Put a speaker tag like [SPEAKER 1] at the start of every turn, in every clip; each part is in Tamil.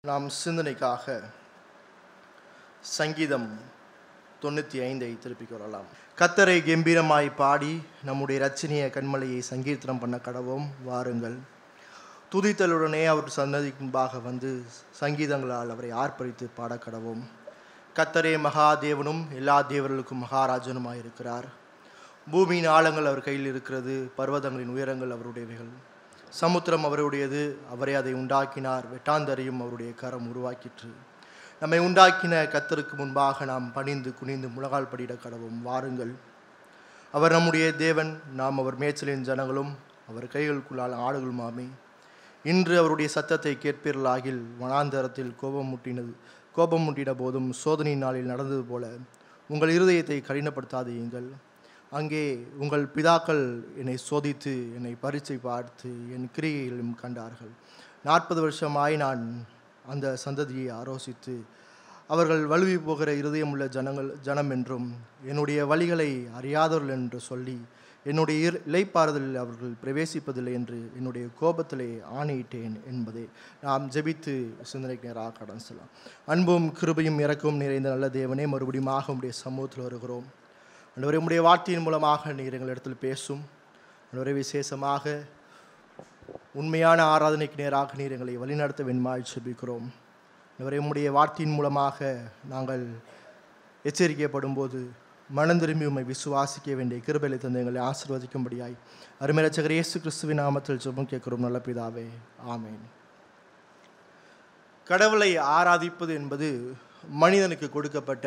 [SPEAKER 1] நாம் சிந்தனைக்காக சங்கீதம் 95 திருப்பிக் கொள்ளலாம். கர்த்தரை கம்பீரமாய் பாடி நம்முடைய இரட்சணிய கண்மலையை சங்கீர்த்தனம் பண்ண கடவோம் வாருங்கள். துதித்தலுடனே அவர் சன்னதிக்கு முன்பாக வந்து சங்கீதங்களால் அவரை ஆர்ப்பரித்து பாட கடவோம். கர்த்தரே மகாதேவனும் எல்லா தேவர்களுக்கும் மகாராஜனுமாயிருக்கிறார். பூமியின் ஆழங்கள் அவர் கையில் இருக்கிறது, பர்வதங்களின் உயரங்கள் அவருடையவைகள். சமுத்திரம் அவருடையது, அவரே அதை உண்டாக்கினார். வெட்டாந்தரையும் அவருடைய கரம் உருவாக்கிற்று. நம்மை உண்டாக்கின கர்த்தருக்கு முன்பாக நாம் பணிந்து குனிந்து முழங்கால் படியிட கடவோம் வாருங்கள். அவர் நம்முடைய தேவன், நாம் அவர் மேய்ச்சலின் ஜனங்களும் அவர் கைகளுக்குள்ளால் ஆடுகளுமாமே. இன்று அவருடைய சத்தத்தை கேட்பீர்களாகில் வனாந்தரத்தில் கோபம் முட்டின போதும் சோதனை நாளில் நடந்தது போல உங்கள் இருதயத்தை கடினப்படுத்தாதீங்கள். அங்கே உங்கள் பிதாக்கள் என்னை சோதித்து என்னை பரீட்சை பார்த்து என் கிரியையிலும் கண்டார்கள். 40 வருஷமாய் நான் அந்த சந்ததியை ஆலோசித்து அவர்கள் வலுவி போகிற இருதயமுள்ள ஜனம் என்றும் என்னுடைய வழிகளை அறியாதவர்கள் என்று சொல்லி என்னுடைய இளைப்பாறுதலில் அவர்கள் பிரவேசிப்பதில்லை என்று என்னுடைய கோபத்திலே ஆணையிட்டேன் என்பதை நாம் ஜெபித்து சிந்தனைக்கு நேராக கடன் செல்லலாம். அன்பும் கிருபையும் இரக்கமும் நிறைந்த நல்ல தேவனே, மறுபடியும் உம்முடைய சமூகத்தில் வருகிறோம். ஆண்டவரே, உம்முடைய வார்த்தையின் மூலமாக நீர் எங்களிடத்தில் பேசும். ஆண்டவரே, விசேஷமாக உண்மையான ஆராதனைக்கு நேராக நீர் எங்களை வழிநடத்த வேண்டுமாய் ஜெபிக்கிறோம். ஆண்டவரே, உம்முடைய வார்த்தையின் மூலமாக நாங்கள் எச்சரிக்கப்படும் போது மனம் திரும்பி உம்மை விசுவாசிக்க வேண்டிய கிருபையை தந்து எங்களை ஆசீர்வதிக்கும்படியாய் அருமை இரட்சகர் இயேசு கிறிஸ்துவின் நாமத்தில் ஜெபம் கேட்கிறோம் நல்ல பிதாவே, ஆமென். கடவுளை ஆராதிப்பது என்பது மனிதனுக்கு கொடுக்கப்பட்ட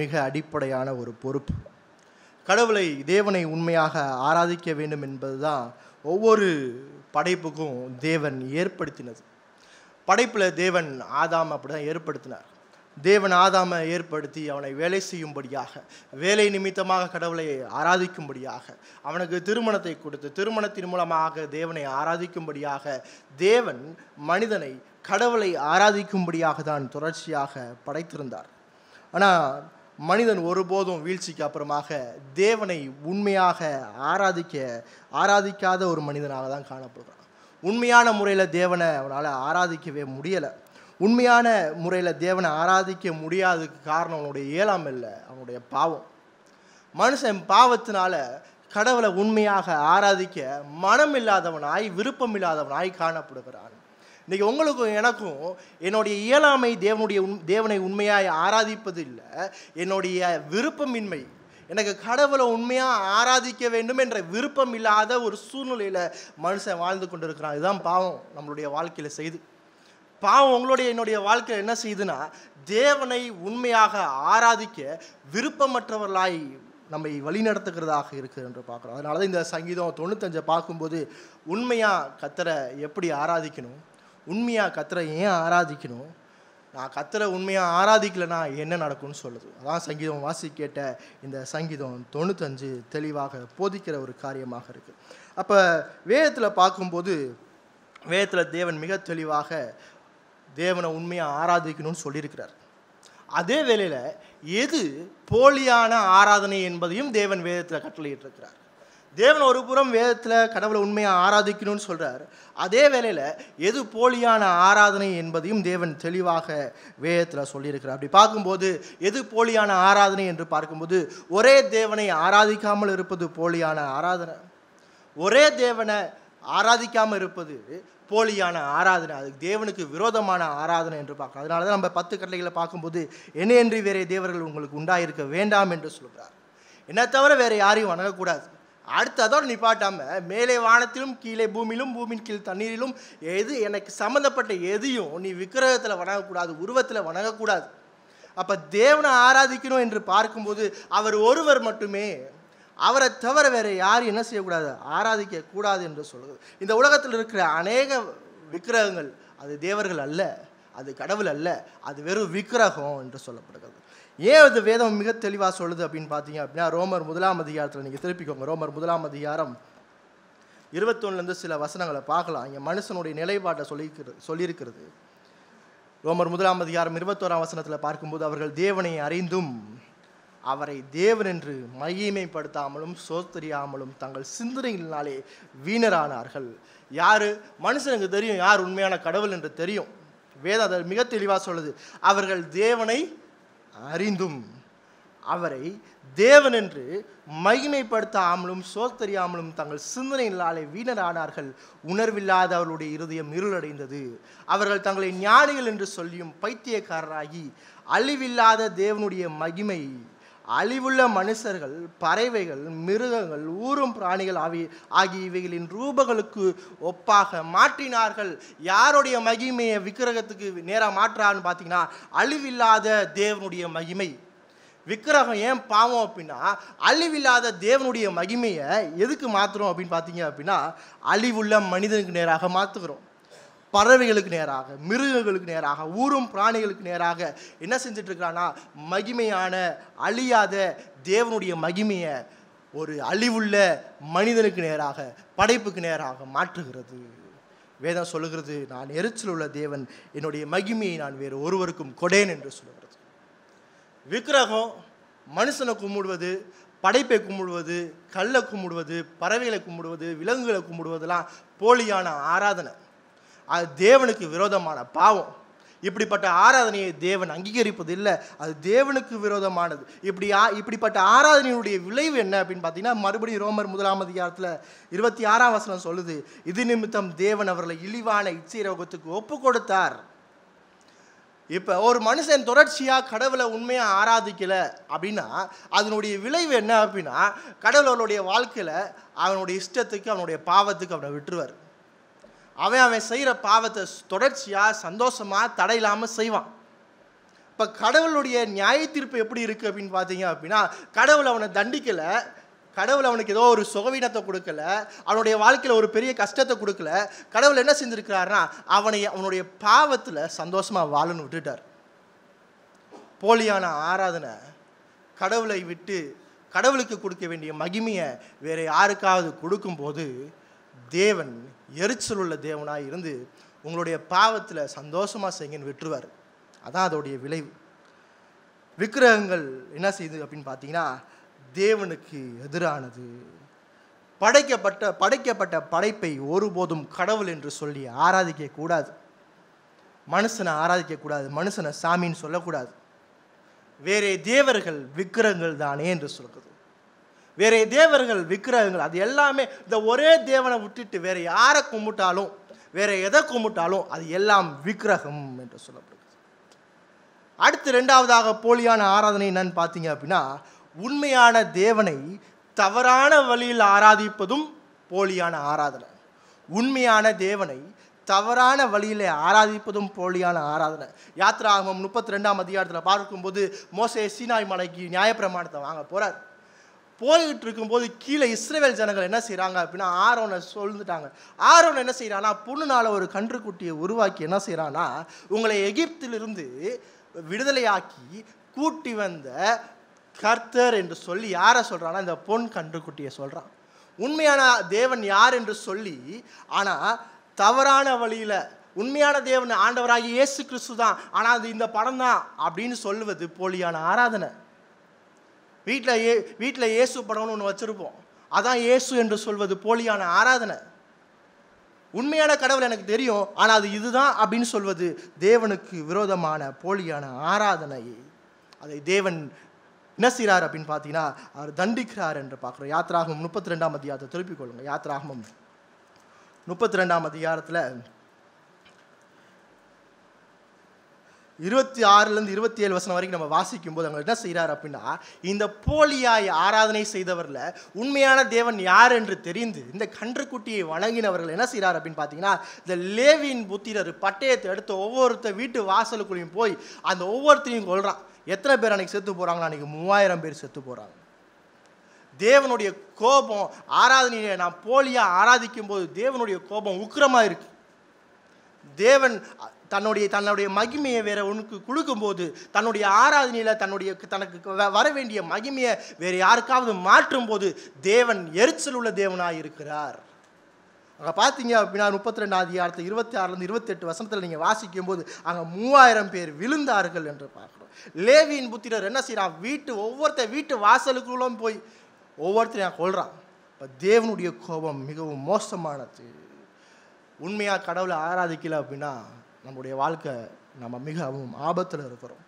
[SPEAKER 1] மிக அடிப்படையான ஒரு பொறுப்பு. கடவுளை, தேவனை உண்மையாக ஆராதிக்க வேண்டும் என்பதுதான் ஒவ்வொரு படைப்புக்கும் தேவன் ஏற்படுத்தினது. படைப்பில் தேவன் ஆதாம் அப்படி தான் ஏற்படுத்தினார். தேவன் ஆதாமை ஏற்படுத்தி அவனை வேலை செய்யும்படியாக, வேலை நிமித்தமாக கடவுளை ஆராதிக்கும்படியாக, அவனுக்கு திருமணத்தை கொடுத்து திருமணத்தின் மூலமாக தேவனை ஆராதிக்கும்படியாக தேவன் மனிதனை கடவுளை ஆராதிக்கும்படியாக தான் தொடர்ச்சியாக படைத்திருந்தார். ஆனால் மனிதன் ஒருபோதும் வீழ்ச்சிக்கு அப்புறமாக தேவனை உண்மையாக ஆராதிக்காத ஒரு மனிதனாக தான் காணப்படுகிறான். உண்மையான முறையில் தேவனை அவனால் ஆராதிக்கவே முடியலை. உண்மையான முறையில் தேவனை ஆராதிக்க முடியாததுக்கு காரணம் அவனுடைய இயலாமை இல்லை, அவனுடைய பாவம். மனுஷன் பாவத்தினால கடவுளை உண்மையாக ஆராதிக்க மனம் இல்லாதவனாய், விருப்பம் இல்லாதவனாய் காணப்படுகிறான். இன்றைக்கி உங்களுக்கும் எனக்கும் என்னுடைய இயலாமை தேவனை உண்மையாக ஆராதிப்பது இல்லை, என்னுடைய விருப்பமின்மை, எனக்கு கடவுளை உண்மையாக ஆராதிக்க வேண்டும் என்ற விருப்பம் இல்லாத ஒரு சூழ்நிலையில் மனுஷன் வாழ்ந்து கொண்டு இருக்கிறான். இதுதான் பாவம் நம்மளுடைய வாழ்க்கையில் செய்து. பாவம் என்னுடைய வாழ்க்கையில் என்ன செய்யுதுன்னா, தேவனை உண்மையாக ஆராதிக்க விருப்பமற்றவர்களாய் நம்மை வழிநடத்துகிறதாக இருக்குது என்று பார்க்குறோம். அதனால தான் இந்த சங்கீதம் 95 பார்க்கும்போது உண்மையாக கர்த்தரை எப்படி ஆராதிக்கணும், உண்மையாக கர்த்தரை ஏன் ஆராதிக்கணும், நான் கர்த்தரை உண்மையாக ஆராதிக்கலைன்னா என்ன நடக்கும்னு சொல்லுது. அதான் சங்கீதம் கேட்ட இந்த சங்கீதம் 95 தெளிவாக போதிக்கிற ஒரு காரியமாக இருக்குது. அப்போ வேதத்தில் பார்க்கும்போது வேதத்தில் தேவன் மிக தெளிவாக தேவனை உண்மையாக ஆராதிக்கணும்னு சொல்லியிருக்கிறார். அதே வேளையில் எது போலியான ஆராதனை என்பதையும் தேவன் வேதத்தில் கட்டளையிட்டிருக்கிறார். தேவன் ஒரு புறம் வேதத்தில் கடவுளை உண்மையாக ஆராதிக்கணும்னு சொல்கிறார். அதே வேளையில் எது போலியான ஆராதனை என்பதையும் தேவன் தெளிவாக வேதத்தில் சொல்லியிருக்கிறார். அப்படி பார்க்கும்போது எது போலியான ஆராதனை என்று பார்க்கும்போது ஒரே தேவனை ஆராதிக்காமல் இருப்பது போலியான ஆராதனை, ஒரே தேவனை ஆராதிக்காமல் இருப்பது போலியான ஆராதனை, அதுக்கு தேவனுக்கு விரோதமான ஆராதனை என்று பார்க்கலாம். அதனால தான் நம்ம 10 கட்டளைகளை பார்க்கும்போது என்னையன்றி வேறே தேவர்கள் உங்களுக்கு உண்டாயிருக்க வேண்டாம் என்று சொல்கிறார். என்னை தவிர வேறு யாரையும் வணங்கக்கூடாது. அடுத்து அதோடு நிப்பாட்டாமல் மேலே வானத்திலும் கீழே பூமியிலும் பூமியின் கீழ் தண்ணீரிலும் எது எனக்கு சம்மந்தப்பட்ட எதையும் நீ விக்கிரகத்தில் வணங்கக்கூடாது, உருவத்தில் வணங்கக்கூடாது. அப்போ தேவனை ஆராதிக்கணும் என்று பார்க்கும்போது அவர் ஒருவர் மட்டுமே, அவரை தவிர வேறு யாரும் என்ன செய்யக்கூடாது, ஆராதிக்க கூடாது என்று சொல்லுது. இந்த உலகத்தில் இருக்கிற அநேக விக்கிரகங்கள் அது தேவர்கள் அல்ல, அது கடவுள் அல்ல, அது வெறும் விக்கிரகம் என்று சொல்லப்படுகிறது. ஏன் அது வேதம் மிக தெளிவாக சொல்லுது அப்படின்னு பார்த்தீங்க அப்படின்னா, ரோமர் 1 அதிகாரத்தில் நீங்கள் திருப்பிக்கோங்க. ரோமர் 1 அதிகாரம் 21 சில வசனங்களை பார்க்கலாம். இங்கே மனுஷனுடைய நிலைப்பாட்டை சொல்லியிருக்கிறது. ரோமர் 1 அதிகாரம் 21 வசனத்தில் பார்க்கும்போது அவர்கள் தேவனை அறிந்தும் அவரை தேவன் என்று மகிமைப்படுத்தாமலும் சோத்தரியாமலும் தங்கள் சிந்தனைகளினாலே வீணரானார்கள். யார்? மனுஷனுக்கு தெரியும் யார் உண்மையான கடவுள் என்று தெரியும். வேதம் அதை மிக தெளிவாக சொல்லுது. அவர்கள் தேவனை அறிந்தும் அவரை தேவன் என்று மகிமைப்படுத்தாமலும் சோத்தறியாமலும் தங்கள் சிந்தனையினாலே வீணரானார்கள். உணர்வில்லாத அவர்களுடைய இருதயம் இருளடைந்தது. அவர்கள் தங்களை ஞானிகள் என்று சொல்லியும் பைத்தியக்காரராகி அழிவில்லாத தேவனுடைய மகிமை அழிவுள்ள மனுஷர்கள், பறவைகள், மிருகங்கள், ஊரும் பிராணிகள் ஆகிய இவைகளின் ரூபங்களுக்கு ஒப்பாக மாற்றினார்கள். யாருடைய மகிமையை விக்கிரகத்துக்கு நேராக மாற்றான்னு பார்த்தீங்கன்னா அழிவில்லாத தேவனுடைய மகிமை. விக்கிரகம் ஏன் பாவம் அப்படின்னா அழிவில்லாத தேவனுடைய மகிமையை எதுக்கு மாற்றுறோம் அப்படின்னு பார்த்தீங்க அப்படின்னா அழிவுள்ள மனிதனுக்கு நேராக மாற்றுகிறோம். பறவைகளுக்கு நேராக, மிருகங்களுக்கு நேராக, ஊரும் பிராணிகளுக்கு நேராக என்ன செஞ்சுட்டு இருக்கிறான்னா மகிமையான அழியாத தேவனுடைய மகிமையை ஒரு அழிவுள்ள மனிதனுக்கு நேராக, படைப்புக்கு நேராக மாற்றுகிறது. வேதம் சொல்லுகிறது, நான் எரிச்சல் உள்ள தேவன், என்னுடைய மகிமையை நான் வேறு ஒருவருக்கும் கொடேன் என்று சொல்லுகிறது. விக்கிரகம் மனுஷனை கும்பிடுவது, படைப்பை கும்பிடுவது, கல்லை கும்பிடுவது, பறவைகளை கும்பிடுவது, விலங்குகளை கும்பிடுவதெல்லாம் போலியான ஆராதனை. அது தேவனுக்கு விரோதமான பாவம். இப்படிப்பட்ட ஆராதனையை தேவன் அங்கீகரிப்பது இல்லை, அது தேவனுக்கு விரோதமானது. இப்படிப்பட்ட ஆராதனையினுடைய விளைவு என்ன அப்படின்னு பார்த்தீங்கன்னா மறுபடியும் ரோமர் 1 26 சொல்லுது, இது நிமித்தம் தேவன் அவர்களை இழிவான இச்சை ரோகத்துக்கு ஒப்பு கொடுத்தார். இப்போ ஒரு மனுஷன் தொடர்ச்சியாக கடவுளை உண்மையாக ஆராதிக்கலை அப்படின்னா அதனுடைய விளைவு என்ன அப்படின்னா கடவுளுடைய வாழ்க்கையில் அவனுடைய இஷ்டத்துக்கு, அவனுடைய பாவத்துக்கு அவனை விட்டுருவார். அவன் செய்கிற பாவத்தை தொடர்ச்சியாக சந்தோஷமாக தடையில்லாமல் செய்வான். இப்போ கடவுளுடைய நியாய தீர்ப்பு எப்படி இருக்குது அப்படின்னு பார்த்தீங்க அப்படின்னா கடவுள் அவனை தண்டிக்கலை, கடவுள் அவனுக்கு ஏதோ ஒரு சுகவீனத்தை கொடுக்கல, அவனுடைய வாழ்க்கையில் ஒரு பெரிய கஷ்டத்தை கொடுக்கல. கடவுள் என்ன செஞ்சுருக்கிறாருன்னா அவனுடைய பாவத்தில் சந்தோஷமாக வாழன்னு விட்டுட்டார். போலியான ஆராதனை கடவுளை விட்டு கடவுளுக்கு கொடுக்க வேண்டிய மகிமையை வேறு யாருக்காவது கொடுக்கும்போது தேவன் எரிச்சல் உள்ள தேவனாக இருந்து உங்களுடைய பாவத்தில் சந்தோஷமாக செய்யுங்கன்னு விட்டுருவார். அதான் அதோடைய விளைவு. விக்கிரகங்கள் என்ன செய்யுது அப்படின்னு பார்த்தீங்கன்னா தேவனுக்கு எதிரானது. படைக்கப்பட்ட படைப்பை ஒருபோதும் கடவுள் என்று சொல்லி ஆராதிக்க கூடாது. மனுஷனை ஆராதிக்க கூடாது, மனுஷனை சாமின்னு சொல்லக்கூடாது. வேறே தேவர்கள் விக்கிரகங்கள் தானே என்று சொல்கிறது. வேற தேவர்கள் விக்கிரகங்கள் அது எல்லாமே இந்த ஒரே தேவனை விட்டுட்டு வேற யாரை கும்பிட்டாலும், வேற எதை கும்பிட்டாலும் அது எல்லாம் விக்கிரகம் என்று சொல்லப்படுகிறது. அடுத்து இரண்டாவதாக போலியான ஆராதனை என்னன்னு பார்த்தீங்க அப்படின்னா உண்மையான தேவனை தவறான வழியில் ஆராதிப்பதும் போலியான ஆராதனை. உண்மையான தேவனை தவறான வழியில் ஆராதிப்பதும் போலியான ஆராதனை. யாத்திராகமம் 32 பார்க்கும்போது மோசே சீனாய் மலைக்கு நியாயப்பிரமாணத்தை வாங்க போகிறார். போய்கிட்டு இருக்கும்போது கீழே இஸ்ரவேல் ஜனங்கள் என்ன செய்கிறாங்க அப்படின்னா ஆரோனை சொல்லிட்டாங்க. ஆரோன் என்ன செய்கிறான்னா பொண்ணுனால ஒரு கன்றுக்குட்டியை உருவாக்கி என்ன செய்கிறான்னா உங்களை எகிப்திலிருந்து விடுதலையாக்கி கூட்டி வந்த கர்த்தர் என்று சொல்லி யாரை சொல்கிறான்னா இந்த பொன் கன்றுக்குட்டியை சொல்கிறான். உண்மையான தேவன் யார் என்று சொல்லி ஆனால் தவறான வழியில் உண்மையான தேவன் ஆண்டவராகி இயேசு கிறிஸ்து தான், ஆனால் அது இந்த படம் தான் அப்படின்னு சொல்லுவது போலியான ஆராதனை. வீட்டில் இயேசு படம்னு ஒன்று வச்சுருப்போம், அதான் இயேசு என்று சொல்வது போலியான ஆராதனை. உண்மையான கடவுள் எனக்கு தெரியும், ஆனால் அது இதுதான் அப்படின்னு சொல்வது தேவனுக்கு விரோதமான போலியான ஆராதனை. அதை தேவன் என்ன செய்கிறார் அப்படின்னு பார்த்தீங்கன்னா அவர் தண்டிக்கிறார் என்று பார்க்குறோம். யாத்திராகமம் 32 திருப்பிக் கொள்ளுங்க. யாத்திராகமம் 32 26 27 வரைக்கும் நம்ம வாசிக்கும் போது அவங்க என்ன செய்கிறார் அப்படின்னா இந்த போலியாய் ஆராதனை செய்தவரில் உண்மையான தேவன் யார் என்று தெரிந்து இந்த கன்றுக்குட்டியை வணங்கினவர்கள் என்ன செய்கிறார் அப்படின்னு பார்த்தீங்கன்னா இந்த லேவியின் புத்திரர் பட்டயத்தை எடுத்து ஒவ்வொருத்தர் வீட்டு வாசலுக்குள்ளேயும் போய் அந்த ஒவ்வொருத்தரையும் கொள்கிறான். எத்தனை பேர் அன்றைக்கி செத்து போகிறாங்கன்னா அன்றைக்கி 3000 பேர் செத்து போகிறாங்க. தேவனுடைய கோபம் ஆராதனையை நான் போலியாக ஆராதிக்கும் போது தேவனுடைய கோபம் உக்கிரமாக இருக்கு. தேவன் தன்னுடைய மகிமையை வேற ஒன்றுக்கு கொடுக்கும்போது தன்னுடைய ஆராதனையில் தனக்கு வர வேண்டிய மகிமையை வேறு யாருக்காவது மாற்றும் போது தேவன் எரிச்சல் உள்ள தேவனாக இருக்கிறார். அங்கே பார்த்தீங்க அப்படின்னா 32 26 நீங்கள் வாசிக்கும் போது அங்கே 3000 பேர் விழுந்தார்கள் என்று பார்க்குறோம். லேவியின் புத்திரர் என்ன செய்கிறான், வீட்டு வாசலுக்குள்ளும் போய் ஒவ்வொருத்தரையும் கொள்கிறான். இப்போ தேவனுடைய கோபம் மிகவும் மோசமானது. உண்மையாக கடவுளை ஆராதிக்கல அப்படின்னா நம்முடைய வாழ்க்கை நம்ம மிகவும் ஆபத்தில் இருக்கிறோம்.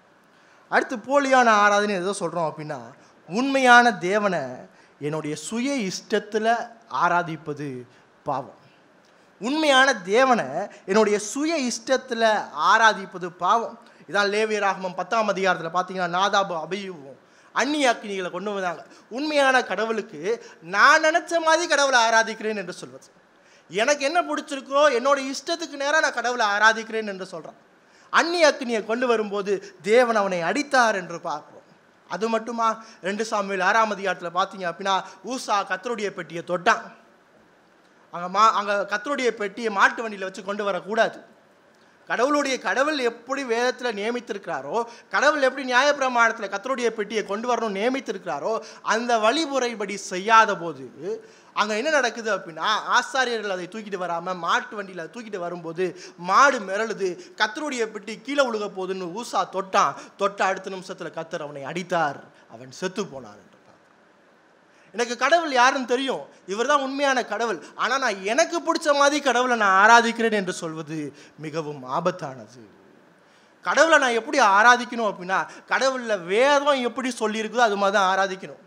[SPEAKER 1] அடுத்து போலியான ஆராதனை எதோ சொல்கிறோம் அப்படின்னா, உண்மையான தேவனை என்னுடைய சுய இஷ்டத்தில் ஆராதிப்பது பாவம். உண்மையான தேவனை என்னுடைய சுய இஷ்டத்தில் ஆராதிப்பது பாவம். இதான் லேவியராகமம் 10ஆம் அதிகாரத்தில் பார்த்தீங்கன்னா, நாதாபு அபியூவும் அந்நிய அக்கினிகளை கொண்டு வந்தாங்க. உண்மையான கடவுளுக்கு நான் நினச்ச மாதிரி கடவுளை ஆராதிக்கிறேன் என்று சொல்வது, எனக்கு என்ன பிடிச்சிருக்கோ என்னோட இஷ்டத்துக்கு நேராக நான் கடவுளை ஆராதிக்கிறேன் என்று சொல்கிறான். அந்நிய அக்கினியை கொண்டு வரும்போது தேவன் அவனை அடித்தார் என்று பார்க்கிறோம். அது மட்டுமா, 2 சாமுவேல் 6ஆம் அதிகாரத்தில் பார்த்தீங்க அப்படின்னா, ஊசா கர்த்தருடைய பெட்டியை தொட்டான். அங்கே கர்த்தருடைய பெட்டியை மாட்டு வண்டியில் வச்சு கொண்டு வரக்கூடாது. கடவுள் எப்படி வேதத்தில் நியமித்திருக்கிறாரோ, கடவுள் எப்படி நியாயப்பிரமாணத்தில் கர்த்தருடைய பெட்டியை கொண்டு வரணும் நியமித்திருக்கிறாரோ, அந்த வழிமுறைப்படி செய்யாத போது அங்கே என்ன நடக்குது அப்படின்னா, ஆசாரியர்கள் அதை தூக்கிட்டு வராமல் மாட்டு வண்டியில் அதை தூக்கிட்டு வரும்போது மாடு மிரளுது, கர்த்தருடைய பெட்டி கீழே விழுக போகுதுன்னு ஊசா தொட்ட அடுத்த நிமிஷத்தில் கர்த்தர் அவனை அடித்தார், அவன் செத்து போனான். எனக்கு கடவுள் யாருன்னு தெரியும், இவர் தான் உண்மையான கடவுள், ஆனால் நான் எனக்கு பிடிச்ச மாதிரி கடவுளை நான் ஆராதிக்கிறேன் என்று சொல்வது மிகவும் ஆபத்தானது. கடவுளை நான் எப்படி ஆராதிக்கணும் அப்படின்னா, கடவுளில் வேதம் எப்படி சொல்லியிருக்குதோ அது மாதிரி தான் ஆராதிக்கணும்.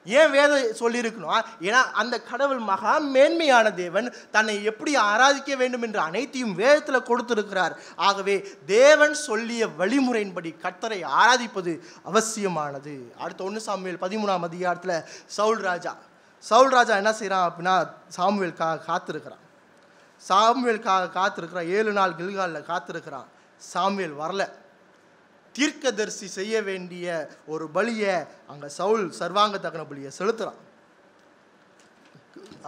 [SPEAKER 1] ஏன் வேதம் சொல்லியிருக்கணும்? ஏன்னா அந்த கடவுள் மகா மேன்மையான தேவன், தன்னை எப்படி ஆராதிக்க வேண்டும் என்று அனைத்தையும் வேதத்தில் கொடுத்திருக்கிறார். ஆகவே தேவன் சொல்லிய வழிமுறையின்படி கர்த்தரை ஆராதிப்பது அவசியமானது. அடுத்த 1 சாமுவேல் 13ஆம் அதிகாரத்தில் சவுல் ராஜா என்ன செய்கிறான் அப்படின்னா, சாமுவேலுக்காக காத்திருக்கிறான். 7 நாள் கில்காலில் காத்திருக்கிறான். சாமுவேல் வரல. தீர்க்கதரிசி செய்ய வேண்டிய ஒரு பலியை அங்கே சவுல் சர்வாங்க தகன பலியை செலுத்துகிறான்.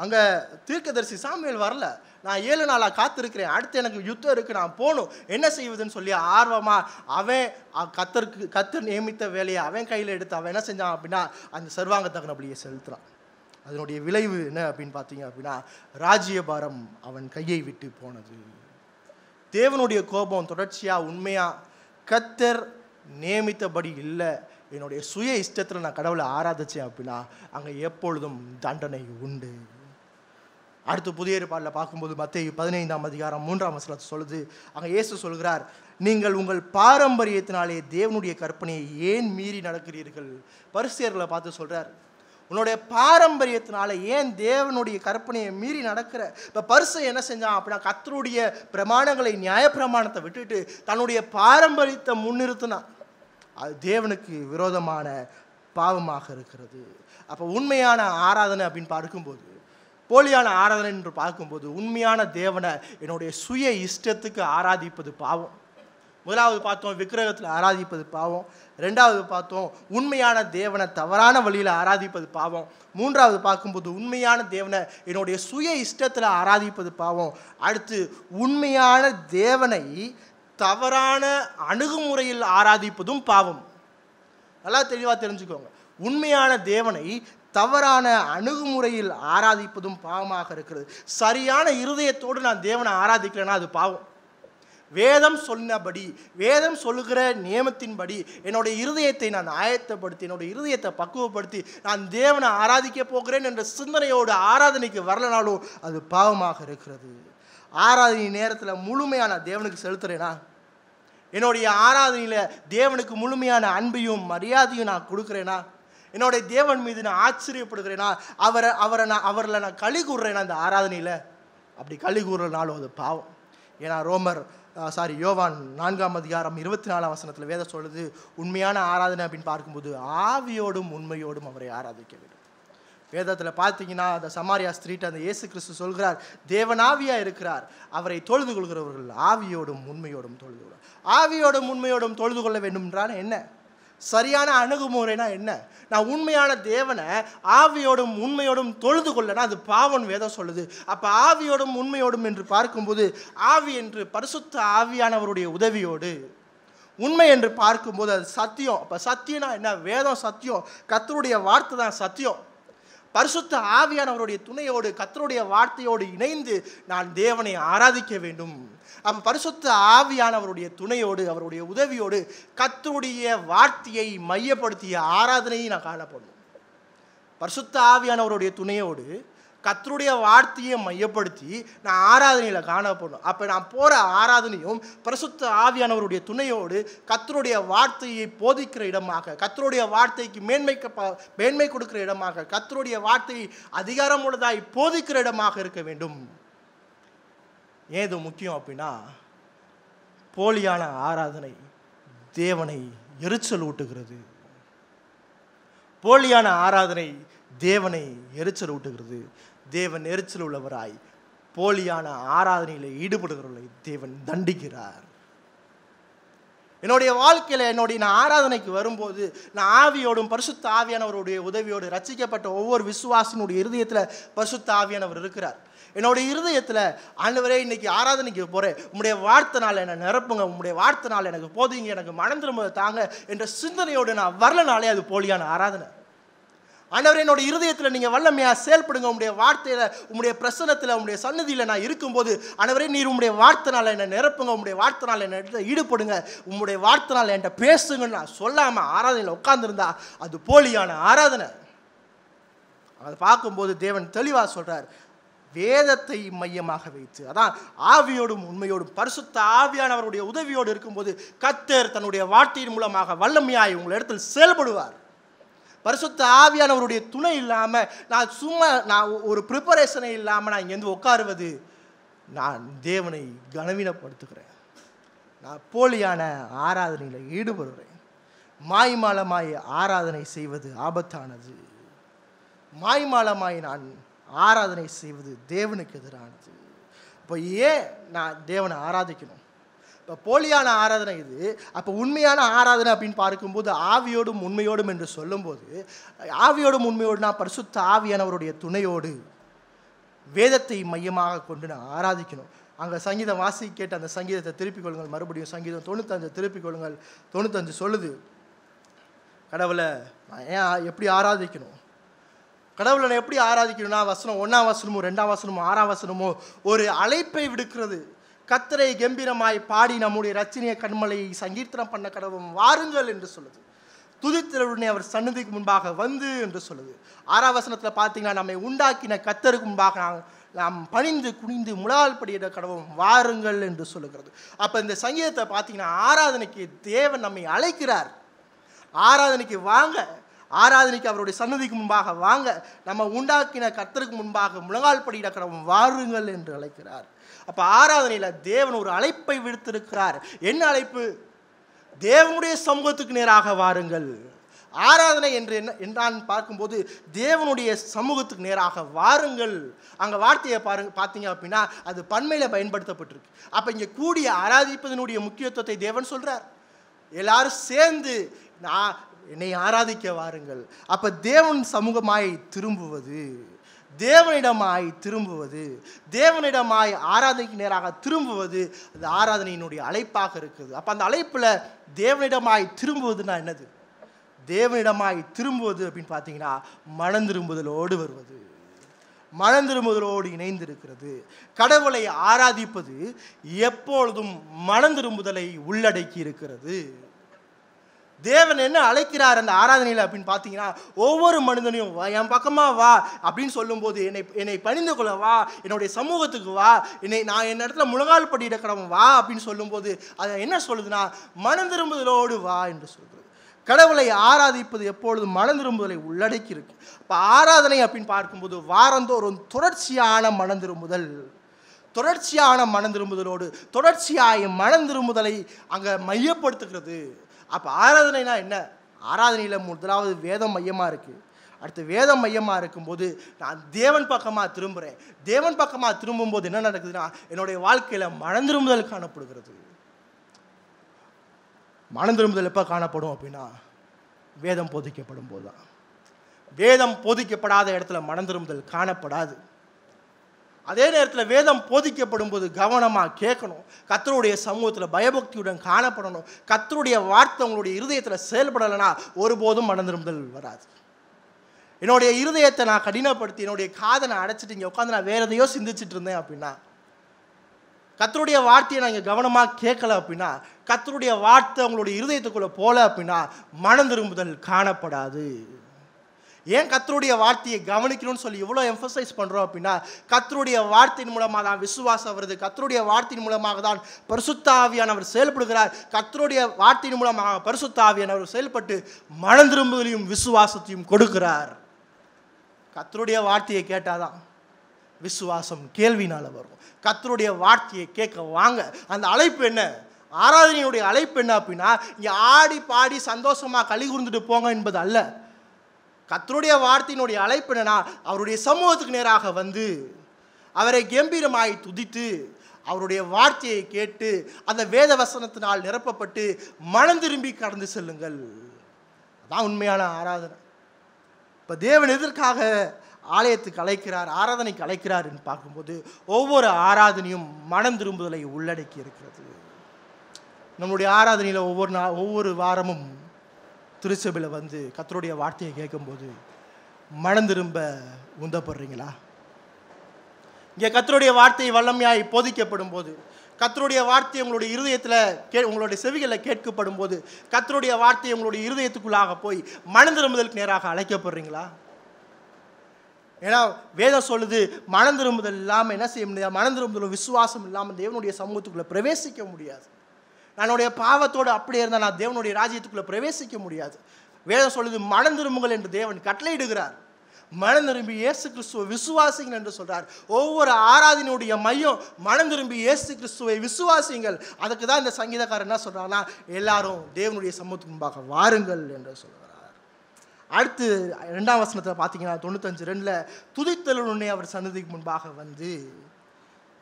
[SPEAKER 1] அங்கே தீர்க்கதரிசி சாமுவேல் வரல. நான் 7 நாளாக காத்திருக்கிறேன், அடுத்து எனக்கு யுத்தம் இருக்குது, நான் போகணும், என்ன செய்வதுன்னு சொல்லி ஆர்வமாக அவன் கர்த்தர் நியமித்த வேலையை அவன் கையில் எடுத்து அவன் என்ன செஞ்சான் அப்படின்னா, அந்த சர்வாங்க தகன பலியை செலுத்துகிறான். அதனுடைய விளைவு என்ன அப்படின்னு பார்த்தீங்க அப்படின்னா, ராஜ்யபாரம் அவன் கையை விட்டு போனது. தேவனுடைய கோபம் தொடர்ச்சியாக உண்மையாக கர்த்தர் நியமித்தபடி இல்லை, என்னுடைய சுய இஷ்டத்தில் நான் கடவுளை ஆராதிச்சேன் அப்படின்னா அங்கே எப்பொழுதும் தண்டனை உண்டு. அடுத்து புதிய ஏற்பாட்டில் பார்க்கும்போது மத்தேயு 15ஆம் அதிகாரம் 3ஆம் வசனத்தை சொல்லுது. அங்கே இயேசு சொல்கிறார், நீங்கள் உங்கள் பாரம்பரியத்தினாலே தேவனுடைய கற்பனையை ஏன் மீறி நடக்கிறீர்கள். பரிசேயர்களை பார்த்து சொல்கிறார், உன்னுடைய பாரம்பரியத்தினால ஏன் தேவனுடைய கற்பனையை மீறி நடக்கிற. இப்போ பரிசேயன் என்ன செஞ்சான் அப்படின்னா, கர்த்தருடைய பிரமாணங்களை நியாயப்பிரமாணத்தை விட்டுட்டு தன்னுடைய பாரம்பரியத்தை முன்னிறுத்தினான். அது தேவனுக்கு விரோதமான பாவமாக இருக்கிறது. அப்போ உண்மையான ஆராதனை அப்படின்னு பார்க்கும்போது, போலியான ஆராதனை என்று பார்க்கும்போது, உண்மையான தேவனை என்னுடைய சுய இஷ்டத்துக்கு ஆராதிப்பது பாவம். முதலாவது பார்த்தோம் விக்கிரகத்தில் ஆராதிப்பது பாவம். 2வது பார்த்தோம் உண்மையான தேவனை தவறான வழியில் ஆராதிப்பது பாவம். 3வது பார்க்கும்போது உண்மையான தேவனை என்னுடைய சுய இஷ்டத்தில் ஆராதிப்பது பாவம். அடுத்து உண்மையான தேவனை தவறான அணுகுமுறையில் ஆராதிப்பதும் பாவம். நல்லா தெளிவாக தெரிஞ்சுக்கோங்க, உண்மையான தேவனை தவறான அணுகுமுறையில் ஆராதிப்பதும் பாவமாக இருக்கிறது. சரியான இருதயத்தோடு நான் தேவனை ஆராதிக்கலைன்னா அது பாவம். வேதம் சொன்னபடி, வேதம் சொல்லுகிற நியமத்தின்படி என்னுடைய இருதயத்தை நான் ஆயத்தப்படுத்தி, என்னுடைய இருதயத்தை பக்குவப்படுத்தி நான் தேவனை ஆராதிக்க போகிறேன் என்ற சிந்தனையோடு ஆராதனைக்கு வரலனாலும் அது பாவமாக இருக்கிறது. ஆராதனை நேரத்தில் முழுமையான தேவனுக்கு செலுத்துகிறேனா, என்னுடைய ஆராதனையில் தேவனுக்கு முழுமையான அன்பையும் மரியாதையும் நான் கொடுக்குறேனா, என்னுடைய தேவன் மீது நான் ஆச்சரியப்படுகிறேனா, அவரில் நான் களி கூறுறேனா அந்த ஆராதனையில். அப்படி களி கூறுறனாலும் அது பாவம். ஏன்னா யோவான் 4ஆம் அதிகாரம் 24ஆம் வசனத்தில் வேதம் சொல்லுது, உண்மையான ஆராதனை அப்படின்னு பார்க்கும்போது ஆவியோடும் உண்மையோடும் அவரை ஆராதிக்க வேண்டும். வேதத்தில் பார்த்தீங்கன்னா அந்த சமாரியா ஸ்திரீட் அந்த இயேசு கிறிஸ்து சொல்கிறார், தேவனாவியாக இருக்கிறார், அவரை தொழுது கொள்கிறவர்கள் ஆவியோடும் உண்மையோடும் தொழுது கொள்ள. ஆவியோடும் உண்மையோடும் தொழுது கொள்ள வேண்டும் என்றால் என்ன? சரியான அணுகுமுறைனா என்ன? நான் உண்மையான தேவனை ஆவியோடும் உண்மையோடும் தொழுது கொள்ளனா அது பாவம் வேதம் சொல்லுது. அப்போ ஆவியோடும் உண்மையோடும் என்று பார்க்கும்போது, ஆவி என்று பரிசுத்த ஆவியானவருடைய உதவியோடு, உண்மை என்று பார்க்கும்போது அது சத்தியம். அப்போ சத்தியம்னா என்ன? வேதம் சத்தியம், கர்த்தருடைய வார்த்தை தான் சத்தியம். பரிசுத்த ஆவியானவருடைய துணையோடு கர்த்தருடைய வார்த்தையோடு இணைந்து நான் தேவனை ஆராதிக்க வேண்டும். அப்போ பரிசுத்த ஆவியானவருடைய துணையோடு அவருடைய உதவியோடு கர்த்தருடைய வார்த்தையை மையப்படுத்திய ஆராதனையை நான் காணப்படணும். பரிசுத்த ஆவியானவருடைய துணையோடு கர்த்தருடைய வார்த்தையை மையப்படுத்தி நான் ஆராதனையில் காணப்படணும். அப்போ நான் போகிற ஆராதனையும் பரிசுத்த ஆவியானவருடைய துணையோடு கர்த்தருடைய வார்த்தையை போதிக்கிற இடமாக, கர்த்தருடைய வார்த்தைக்கு மேன்மை கொடுக்கிற இடமாக, கர்த்தருடைய வார்த்தையை அதிகாரமுள்ளதாய் போதிக்கிற இடமாக இருக்க வேண்டும். ஏன் இது முக்கியம் அப்படின்னா, போலியான ஆராதனை தேவனை எரிச்சல் ஊட்டுகிறது. போலியான ஆராதனை தேவனை எரிச்சல் ஊட்டுகிறது. தேவன் எரிச்சல் உள்ளவராய் போலியான ஆராதனையில் ஈடுபடுகிறவர்களை தேவன் தண்டிக்கிறார். என்னுடைய வாழ்க்கையில் நான் ஆராதனைக்கு வரும்போது நான் ஆவியோடும் பரிசுத்த ஆவியானவருடைய உதவியோடு ரட்சிக்கப்பட்ட ஒவ்வொரு விசுவாசினுடைய இருதயத்தில் பரிசுத்த ஆவியானவர் இருக்கிறார். என்னுடைய இருதயத்தில், ஆண்டவரே இன்னைக்கு ஆராதனைக்கு போகிறேன், உம்முடைய வார்த்தைனால் என்னை நிரப்புங்க, உம்முடைய வார்த்தைனால் எனக்கு போதிங்க, எனக்கு மனம் திரும்ப தாங்க என்ற சிந்தனையோடு நான் வரலனாலே அது போலியான ஆராதனை. ஆண்டவரே என்னோட இருதயத்தில் நீங்கள் வல்லமையாக செயல்படுங்க, உங்களுடைய வார்த்தையில், உங்களுடைய பிரசன்னத்தில், உங்களுடைய சன்னதியில் நான் இருக்கும்போது ஆண்டவரே நீர் உங்களுடைய வார்த்தைனால் என்னை நிரப்புங்க, உங்களுடைய வார்த்தைனால் என்னை ஈடுபடுங்க, உங்களுடைய வார்த்தைனால் என்கிட்ட பேசுங்கன்னு நான் சொல்லாமல் ஆராதனையில் உட்கார்ந்துருந்தா அது போலியான ஆராதனை. அதை பார்க்கும்போது தேவன் தெளிவாக சொல்கிறார், வேதத்தை மையமாக வைத்து, அதான் ஆவியோடும் உண்மையோடும் பரிசுத்த ஆவியானவருடைய உதவியோடு இருக்கும்போது கர்த்தர் தன்னுடைய வார்த்தையின் மூலமாக வல்லமையாய் உங்கள் இடத்தில் செயல்படுவார். பரிசுத்த ஆவியானவருடைய துணை இல்லாமல் நான் ஒரு ப்ரிப்பரேஷனை இல்லாமல் நான் இங்கேருந்து உட்காருவது, நான் தேவனை கனவீனப்படுத்துகிறேன். நான் போலியான ஆராதனையில் ஈடுபடுகிறேன். மாய்மாலமாய் ஆராதனை செய்வது ஆபத்தானது. மாய்மாலமாய் நான் ஆராதனை செய்வது தேவனுக்கு எதிரானது. இப்போ ஏன் நான் தேவனை ஆராதிக்கணும்? இப்போ போலியான ஆராதனை இது. அப்போ உண்மையான ஆராதனை அப்படின்னு பார்க்கும்போது ஆவியோடும் உண்மையோடும் என்று சொல்லும்போது, ஆவியோடும் உண்மையோடு நான் பரிசுத்த ஆவியானவருடைய துணையோடு வேதத்தை மையமாக கொண்டு நான் ஆராதிக்கணும். அங்கே சங்கீதம் வாசி கேட்டு அந்த சங்கீதத்தை திருப்பிக் கொள்ளுங்கள். மறுபடியும் சங்கீதம் 95 திருப்பிக் கொள்ளுங்கள். 95 சொல்லுது, கடவுளை நான் ஏன் எப்படி ஆராதிக்கணும், கடவுளை நான் எப்படி ஆராதிக்கணும்னா, வசனம் 1ஆம் வசனமோ 2ஆம் வசனமோ 6ஆம் வசனமோ ஒரு அழைப்பை விடுக்கிறது. கர்த்தரை கம்பீரமாய் பாடி நம்முடைய ரட்சணிய கண்மலையை சங்கீர்த்தனம் பண்ண கடவுள் வாருங்கள் என்று சொல்லுது. துதித்தலுடனே அவர் சன்னதிக்கு முன்பாக வந்து என்று சொல்லுது. 6ஆம் வசனத்தில் பார்த்தீங்கன்னா, நம்மை உண்டாக்கின கர்த்தருக்கு முன்பாக நாம் பணிந்து குனிந்து முழால் படியிட கடவுள் வாருங்கள் என்று சொல்லுகிறது. அப்போ இந்த சங்கீதத்தை பார்த்தீங்கன்னா, ஆராதனைக்கு தேவன் நம்மை அழைக்கிறார். ஆராதனைக்கு வாங்க, ஆராதனைக்கு அவருடைய சன்னதிக்கு முன்பாக வாங்க, நம்ம உண்டாக்கின கர்த்தருக்கு முன்பாக முழங்கால் படியிட கடவுள் வாருங்கள் என்று அழைக்கிறார். அப்போ ஆராதனையில் தேவன் ஒரு அழைப்பை விடுத்திருக்கிறார். என்ன அழைப்பு? தேவனுடைய சமூகத்துக்கு நேராக வாருங்கள். ஆராதனை என்று என்றான் பார்க்கும்போது தேவனுடைய சமூகத்துக்கு நேராக வாருங்கள். அங்கே வார்த்தையை பார்த்தீங்க அப்படின்னா அது பன்மையில் பயன்படுத்தப்பட்டிருக்கு. அப்போ இங்கே கூடிய ஆராதிப்பதனுடைய முக்கியத்துவத்தை தேவன் சொல்கிறார். எல்லாரும் சேர்ந்து என்னை ஆராதிக்க வாருங்கள். அப்போ தேவன் சமூகமாய் திரும்புவது, தேவனிடமாய் திரும்புவது, தேவனிடமாய் ஆராதனைக்கு நேராக திரும்புவது அந்த ஆராதனையினுடைய அழைப்பாக இருக்குது. அப்போ அந்த அழைப்பில் தேவனிடமாய் திரும்புவதுன்னா என்னது? தேவனிடமாய் திரும்புவது அப்படின்னு பார்த்தீங்கன்னா மனம் திரும்புதலோடு வருவது, மனம் திரும்புதலோடு இணைந்திருக்கிறது. கடவுளை ஆராதிப்பது எப்பொழுதும் மனம் திரும்புதலை உள்ளடக்கி இருக்கிறது. தேவன் என்ன அழைக்கிறார் அந்த ஆராதனையில் அப்படின்னு பார்த்தீங்கன்னா, ஒவ்வொரு மனிதனையும் என் பக்கமாக வா அப்படின்னு சொல்லும்போது, என்னை பணிந்து கொள்ள வா, என்னுடைய சமூகத்துக்கு வா, நான் என் இடத்துல முழங்கால் படியிட கடவுள் வா அப்படின்னு சொல்லும்போது அதை என்ன சொல்லுதுன்னா மனம் திரும்புதலோடு வா என்று சொல்கிறது. கடவுளை ஆராதிப்பது எப்பொழுதும் மனம் திரும்புதலை உள்ளடக்கி இருக்கு. இப்போ ஆராதனை அப்படின்னு பார்க்கும்போது வாரந்தோறும் தொடர்ச்சியான மனம் திரும்புதல், தொடர்ச்சியான மனம் திரும்புதலோடு தொடர்ச்சியாய மனம் திரும்புதலை அங்கே மையப்படுத்துகிறது. அப்போ ஆராதனைனா என்ன? ஆராதனையில் முதலாவது வேதம் மையமாக இருக்குது. அடுத்து வேதம் மையமாக இருக்கும்போது நான் தேவன் பக்கமாக திரும்புகிறேன். தேவன் பக்கமாக திரும்பும்போது என்ன நடக்குதுன்னா என்னுடைய வாழ்க்கையில் மனம் திரும்புதல் காணப்படுகிறது. மனம் திரும்புதல் எப்போ காணப்படும் அப்படின்னா வேதம் போதிக்கப்படும் போது தான். வேதம் போதிக்கப்படாத இடத்துல மனம் திரும்புதல் காணப்படாது. அதே நேரத்தில் வேதம் போதிக்கப்படும் போது கவனமாக கேட்கணும். கர்த்தருடைய சமூகத்தில் பயபக்தியுடன் காணப்படணும். கர்த்தருடைய வார்த்தை உங்களுடைய இருதயத்தில் செயல்படலைன்னா ஒருபோதும் மனம் திரும்புதல் வராது. என்னுடைய இருதயத்தை நான் கடினப்படுத்தி என்னுடைய காதை நான் அடைச்சிட்டு இங்கே உட்காந்து நான் வேறு எதையோ சிந்திச்சுட்டு இருந்தேன் அப்படின்னா, கர்த்தருடைய வார்த்தையை நான் இங்கே கவனமாக கேட்கல அப்படின்னா, கர்த்தருடைய வார்த்தை உங்களுடைய இருதயத்துக்குள்ளே போல அப்படின்னா மனம் திரும்புதல் காணப்படாது. ஏன் கர்த்தருடைய வார்த்தையை கவனிக்கணும்னு சொல்லி இவ்வளோ எம்பசைஸ் பண்ணுறோம் அப்படின்னா, கர்த்தருடைய வார்த்தையின் மூலமாக தான் விசுவாசம் வருது. கர்த்தருடைய வார்த்தையின் மூலமாக தான் பரிசுத்த ஆவியானவர் செயல்படுகிறார். கர்த்தருடைய வார்த்தையின் மூலமாக பரிசுத்த ஆவியானவர் செயல்பட்டு மனம் திரும்புதலையும் விசுவாசத்தையும் கொடுக்கிறார். கர்த்தருடைய வார்த்தையை கேட்டாதான் விசுவாசம் கேள்வினால வரும். கர்த்தருடைய வார்த்தையை கேட்க வாங்க. அந்த அழைப்பு என்ன? ஆராதனையுடைய அழைப்பு என்ன அப்படின்னா, இங்கே ஆடி பாடி சந்தோஷமாக களி கூர்ந்துட்டு போங்க என்பது அல்ல. கர்த்தருடைய வார்த்தையினுடைய அழைப்பு என்னன்னா, அவருடைய சமூகத்துக்கு நேராக வந்து அவரை கம்பீரமாய் துதித்து அவருடைய வார்த்தையை கேட்டு அந்த வேத வசனத்தினால் நிரப்பப்பட்டு மனம் திரும்பி கடந்து செல்லுங்கள். அதான் உண்மையான ஆராதனை. இப்போ தேவன் எதற்காக ஆலயத்துக்கு அழைக்கிறார், ஆராதனைக்கு அழைக்கிறார் என்று பார்க்கும்போது, ஒவ்வொரு ஆராதனையும் மனம் திரும்புதலை உள்ளடக்கி இருக்கிறது. நம்மளுடைய ஆராதனையில் ஒவ்வொரு வாரமும் திருச்சபையில் வந்து கர்த்தருடைய வார்த்தையை கேட்கும்போது மனம் திரும்ப உந்தப்படுறீங்களா? இங்கே கர்த்தருடைய வார்த்தை வல்லமையாய் போதிக்கப்படும் போது, கர்த்தருடைய வார்த்தை உங்களுடைய இருதயத்தில் உங்களுடைய செவிகளில் கேட்கப்படும் போது, கர்த்தருடைய வார்த்தை உங்களுடைய இருதயத்துக்குள்ளாக போய் மனம் திரும்புதலுக்கு நேராக அழைக்கப்படுறீங்களா? ஏன்னா வேதம் சொல்லுது, மனம் திரும்புதல் இல்லாமல் என்ன செய்ய முடியாது? மனம் திரும்புதலும் விசுவாசம் இல்லாமல் தேவனுடைய சமூகத்துக்குள்ளே பிரவேசிக்க முடியாது. என்னுடைய பாவத்தோடு அப்படியே இருந்தால் நான் தேவனுடைய ராஜ்யத்துக்குள்ளே பிரவேசிக்க முடியாது. வேதம் சொல்லுது, மனம் திரும்புங்கள் என்று தேவன் கட்டளையிடுகிறார். மனம் திரும்பி இயேசு கிறிஸ்துவை விசுவாசிங்கள் என்று சொல்கிறார். ஒவ்வொரு ஆராதனையுடைய மையம் மனம் திரும்பி இயேசு கிறிஸ்துவை விசுவாசிங்கள். அதுக்கு தான் இந்த சங்கீதக்காரர் என்ன சொல்கிறாங்கன்னா, எல்லாரும் தேவனுடைய சமூகத்துக்கு முன்பாக வாருங்கள் என்று சொல்கிறார். அடுத்து 2ஆம் வசனத்தில் பார்த்தீங்கன்னா 95:2 துதித்தலுடனே அவர் சன்னதிக்கு முன்பாக வந்து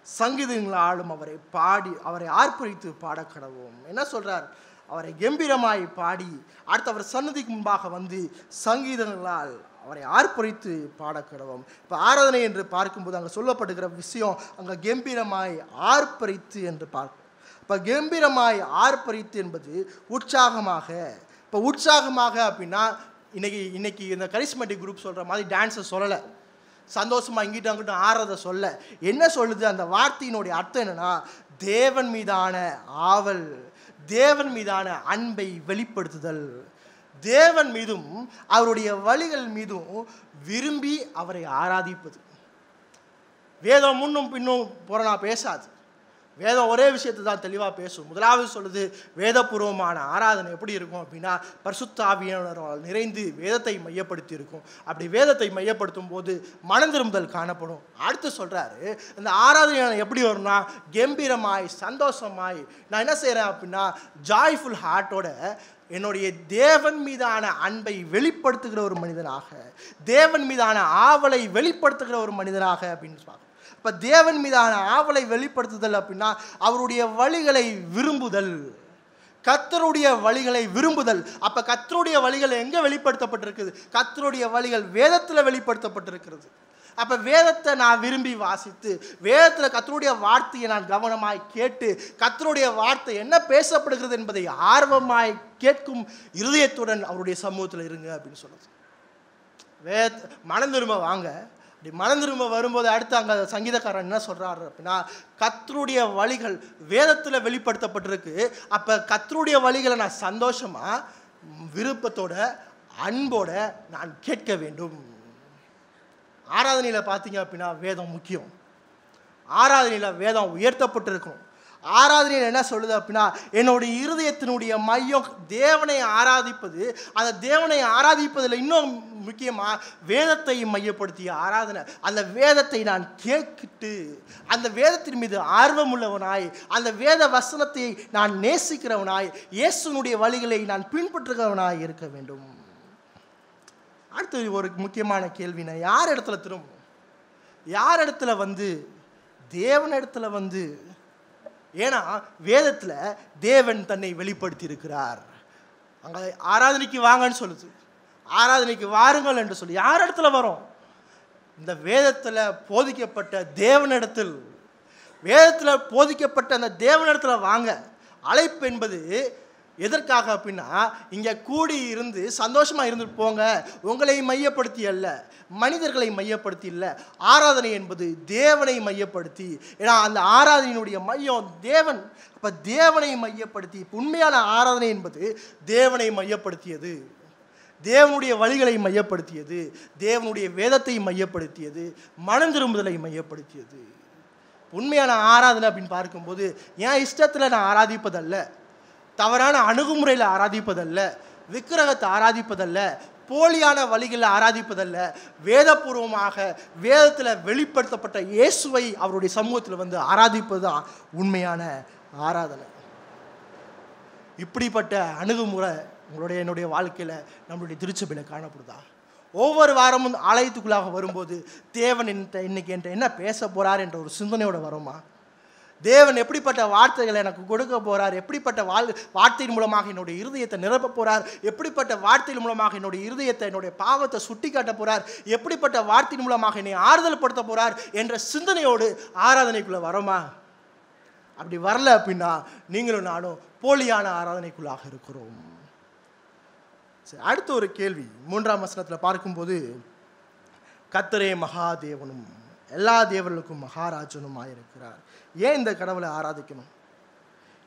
[SPEAKER 1] சங்கீதங்களாலும் அவரை பாடி அவரை ஆர்ப்பரித்து பாடக்கடவோம். என்ன சொல்கிறார்? அவரை கம்பீரமாய் பாடி அடுத்து அவர் சன்னதிக்கு முன்பாக வந்து சங்கீதங்களால் அவரை ஆர்ப்பரித்து பாடக்கடவோம். இப்போ ஆராதனை என்று பார்க்கும்போது அங்கே சொல்லப்படுகிற விஷயம், அங்கே கம்பீரமாய் ஆர்ப்பரித்து என்று பார்க்கும். இப்போ கம்பீரமாய் ஆர்ப்பரித்து என்பது உற்சாகமாக. இப்போ உற்சாகமாக அப்படின்னா இன்னைக்கு இந்த கரிஸ்மேட்டிக் குரூப் சொல்கிற மாதிரி டான்ஸை சொல்லலை, சந்தோஷமாக இங்கிட்ட அங்கிட்ட ஆறதை சொல்ல. என்ன சொல்லுது அந்த வார்த்தையினுடைய அர்த்தம் என்னன்னா, தேவன் மீதான ஆவல், தேவன் மீதான அன்பை வெளிப்படுத்துதல், தேவன் மீதும் அவருடைய வழிகள் மீதும் விரும்பி அவரை ஆராதிப்பது. வேதம் முன்னும் பின்னும் புறனா பேசாது. வேதம் ஒரே விஷயத்தை தான் தெளிவாக பேசும். முதலாவது சொல்லுது, வேதபூர்வமான ஆராதனை எப்படி இருக்கும் அப்படின்னா, பரிசுத்த ஆவியானவரால் நிறைந்து வேதத்தை மையப்படுத்தி இருக்கும். அப்படி வேதத்தை மையப்படுத்தும் போது மனம் திரும்புதல் காணப்படும். அடுத்து சொல்கிறாரு, இந்த ஆராதனை எப்படி வரும்னா, கம்பீரமாய் சந்தோஷமாய் நான் என்ன செய்கிறேன் அப்படின்னா, ஜாய்ஃபுல் ஹார்ட்டோட என்னுடைய தேவன் மீதான அன்பை வெளிப்படுத்துகிற ஒரு மனிதனாக, தேவன் மீதான ஆவலை வெளிப்படுத்துகிற ஒரு மனிதனாக அப்படின்னு சொல்லுவாங்க. இப்போ தேவன் மீதான ஆவலை வெளிப்படுத்துதல் அப்படின்னா அவருடைய வழிகளை விரும்புதல், கர்த்தருடைய வழிகளை விரும்புதல். அப்போ கர்த்தருடைய வழிகள் எங்கே வெளிப்படுத்தப்பட்டிருக்குது? கர்த்தருடைய வழிகள் வேதத்தில் வெளிப்படுத்தப்பட்டிருக்கிறது. அப்போ வேதத்தை நான் விரும்பி வாசித்து, வேதத்தில் கர்த்தருடைய வார்த்தையை நான் கவனமாய் கேட்டு, கர்த்தருடைய வார்த்தை என்ன பேசப்படுகிறது என்பதை ஆர்வமாய் கேட்கும் இருதயத்துடன் அவருடைய சமூகத்தில் இருங்க அப்படின்னு சொல்லுது. மனம் திரும்ப வாங்க. அப்படி மனம் திரும்ப வரும்போது அடுத்து அங்கே சங்கீதக்காரன் என்ன சொல்கிறாரு அப்படின்னா, கர்த்தருடைய வழிகள் வேதத்தில் வெளிப்படுத்தப்பட்டிருக்கு. அப்போ கர்த்தருடைய வழிகளை நான் சந்தோஷமாக விருப்பத்தோட அன்போட நான் கேட்க வேண்டும். ஆராதனையில் பார்த்தீங்க அப்படின்னா வேதம் முக்கியம். ஆராதனையில் வேதம் உயர்த்தப்பட்டிருக்கும். ஆராதனையில் என்ன சொல்லுது அப்படின்னா, என்னுடைய இருதயத்தினுடைய மையம் தேவனை ஆராதிப்பது. அந்த தேவனை ஆராதிப்பதில் இன்னும் முக்கியமாக வேதத்தை மையப்படுத்திய ஆராதனை. அந்த வேதத்தை நான் கேட்கிட்டு அந்த வேதத்தின் மீது ஆர்வமுள்ளவனாய், அந்த வேத வசனத்தை நான் நேசிக்கிறவனாய், இயேசுனுடைய வழிகளை நான் பின்பற்றுகிறவனாய் இருக்க வேண்டும். அடுத்து ஒரு முக்கியமான கேள்வினா, யார் இடத்துல திரும்பணும்? யார் இடத்துல வந்து? தேவன் இடத்துல வந்து. ஏன்னா வேதத்தில் தேவன் தன்னை வெளிப்படுத்தி இருக்கிறார். அங்கே ஆராதனைக்கு வாங்கன்னு சொல்லுது, ஆராதனைக்கு வாருங்கள் என்று சொல்லி யார் இடத்துல வரும்? இந்த வேதத்தில் போதிக்கப்பட்ட தேவனிடத்தில், வேதத்தில் போதிக்கப்பட்ட அந்த தேவனிடத்தில் வாங்க. அழைப்பு என்பது எதற்காக அப்படின்னா, இங்கே கூடி இருந்து சந்தோஷமாக இருந்துட்டு போங்க, உங்களை மையப்படுத்தி அல்ல, மனிதர்களை மையப்படுத்தி இல்லை. ஆராதனை என்பது தேவனை மையப்படுத்தி. ஏன்னா அந்த ஆராதனையினுடைய மையம் தேவன். அப்போ தேவனை மையப்படுத்தி, உண்மையான ஆராதனை என்பது தேவனை மையப்படுத்தியது. தேவனுடைய வழிகளை மையப்படுத்தியது, தேவனுடைய வேதத்தை மையப்படுத்தியது, மனம் திரும்புதலை மையப்படுத்தியது. உண்மையான ஆராதனை அப்படின்னு பார்க்கும்போது என் இஷ்டத்தில் நான் ஆராதிப்பதல்ல, தவறான அணுகுமுறையில் ஆராதிப்பதல்ல, விக்கிரகத்தை ஆராதிப்பதல்ல, போலியான வழிகளில் ஆராதிப்பதல்ல, வேதபூர்வமாக வேதத்தில் வெளிப்படுத்தப்பட்ட இயேசுவை அவருடைய சமூகத்தில் ஆராதிப்பது தான் உண்மையான ஆராதனை. இப்படிப்பட்ட அணுகுமுறை என்னுடைய வாழ்க்கையில் நம்மளுடைய திருச்சபையில் காணப்படுதா? ஒவ்வொரு வாரமும் ஆலயத்துக்குள்ளாக வரும்போது தேவன் இன்னைக்கு என்கிட்ட என்ன பேச போகிறார் என்ற ஒரு சிந்தனையோடு வருமா? தேவன் எப்படிப்பட்ட வார்த்தைகளை எனக்கு கொடுக்க போகிறார், எப்படிப்பட்ட வார்த்தையின் மூலமாக என்னுடைய இருதயத்தை நிரப்ப போகிறார், எப்படிப்பட்ட வார்த்தையின் மூலமாக என்னுடைய இருதயத்தை, என்னுடைய பாவத்தை சுட்டி காட்ட போகிறார், எப்படிப்பட்ட வார்த்தையின் மூலமாக என்னை ஆறுதல் படுத்த போகிறார் என்ற சிந்தனையோடு ஆராதனைக்குள்ளே வரோமா? அப்படி வரல அப்படின்னா நீங்களும் நானும் போலியான ஆராதனைக்குள்ளாக இருக்கிறோம். சரி, அடுத்த ஒரு கேள்வி 3ஆம் வசனத்தில் பார்க்கும்போது, கர்த்தரே மகாதேவனும் எல்லா தேவர்களுக்கும் மகாராஜனுமாயிருக்கிறார். ஏன் இந்த கடவுளை ஆராதிக்கணும்?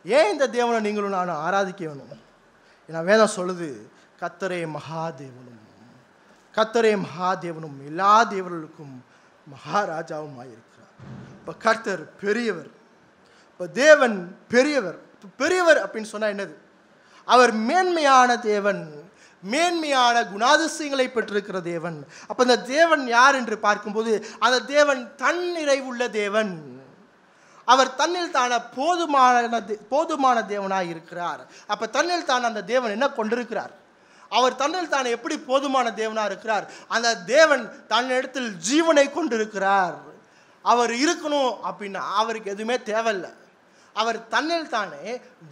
[SPEAKER 1] ஏன் இந்த தேவனை நீங்களும் நானும் ஆராதிக்க வேணும்? ஏன்னா வேதம் சொல்லுது, கர்த்தரே மகாதேவனும், கர்த்தரே மகாதேவனும் எல்லா தேவர்களுக்கும் மகாராஜாவுமாயிருக்கிறார். இப்போ கர்த்தர் பெரியவர், இப்போ தேவன் பெரியவர். பெரியவர் அப்படின்னு சொன்னால் என்னது? அவர் மேன்மையான தேவன், மேன்மையான குணாதிசயங்களை பெற்றிருக்கிற தேவன். அப்போ இந்த தேவன் யார் என்று பார்க்கும்போது அந்த தேவன் தன்னிறைவுள்ள தேவன். அவர் தன்னில் தான போதுமான தேவனாக இருக்கிறார். அப்போ தன்னில் தான அந்த தேவன் என்ன கொண்டிருக்கிறார்? அவர் தன்னில் தானே எப்படி போதுமான தேவனாக இருக்கிறார்? அந்த தேவன் தன்னிடத்தில் ஜீவனை கொண்டிருக்கிறார். அவர் இருக்கணும் அப்படின்னா அவருக்கு எதுவுமே தேவையில்லை. அவர் தன்னில் தானே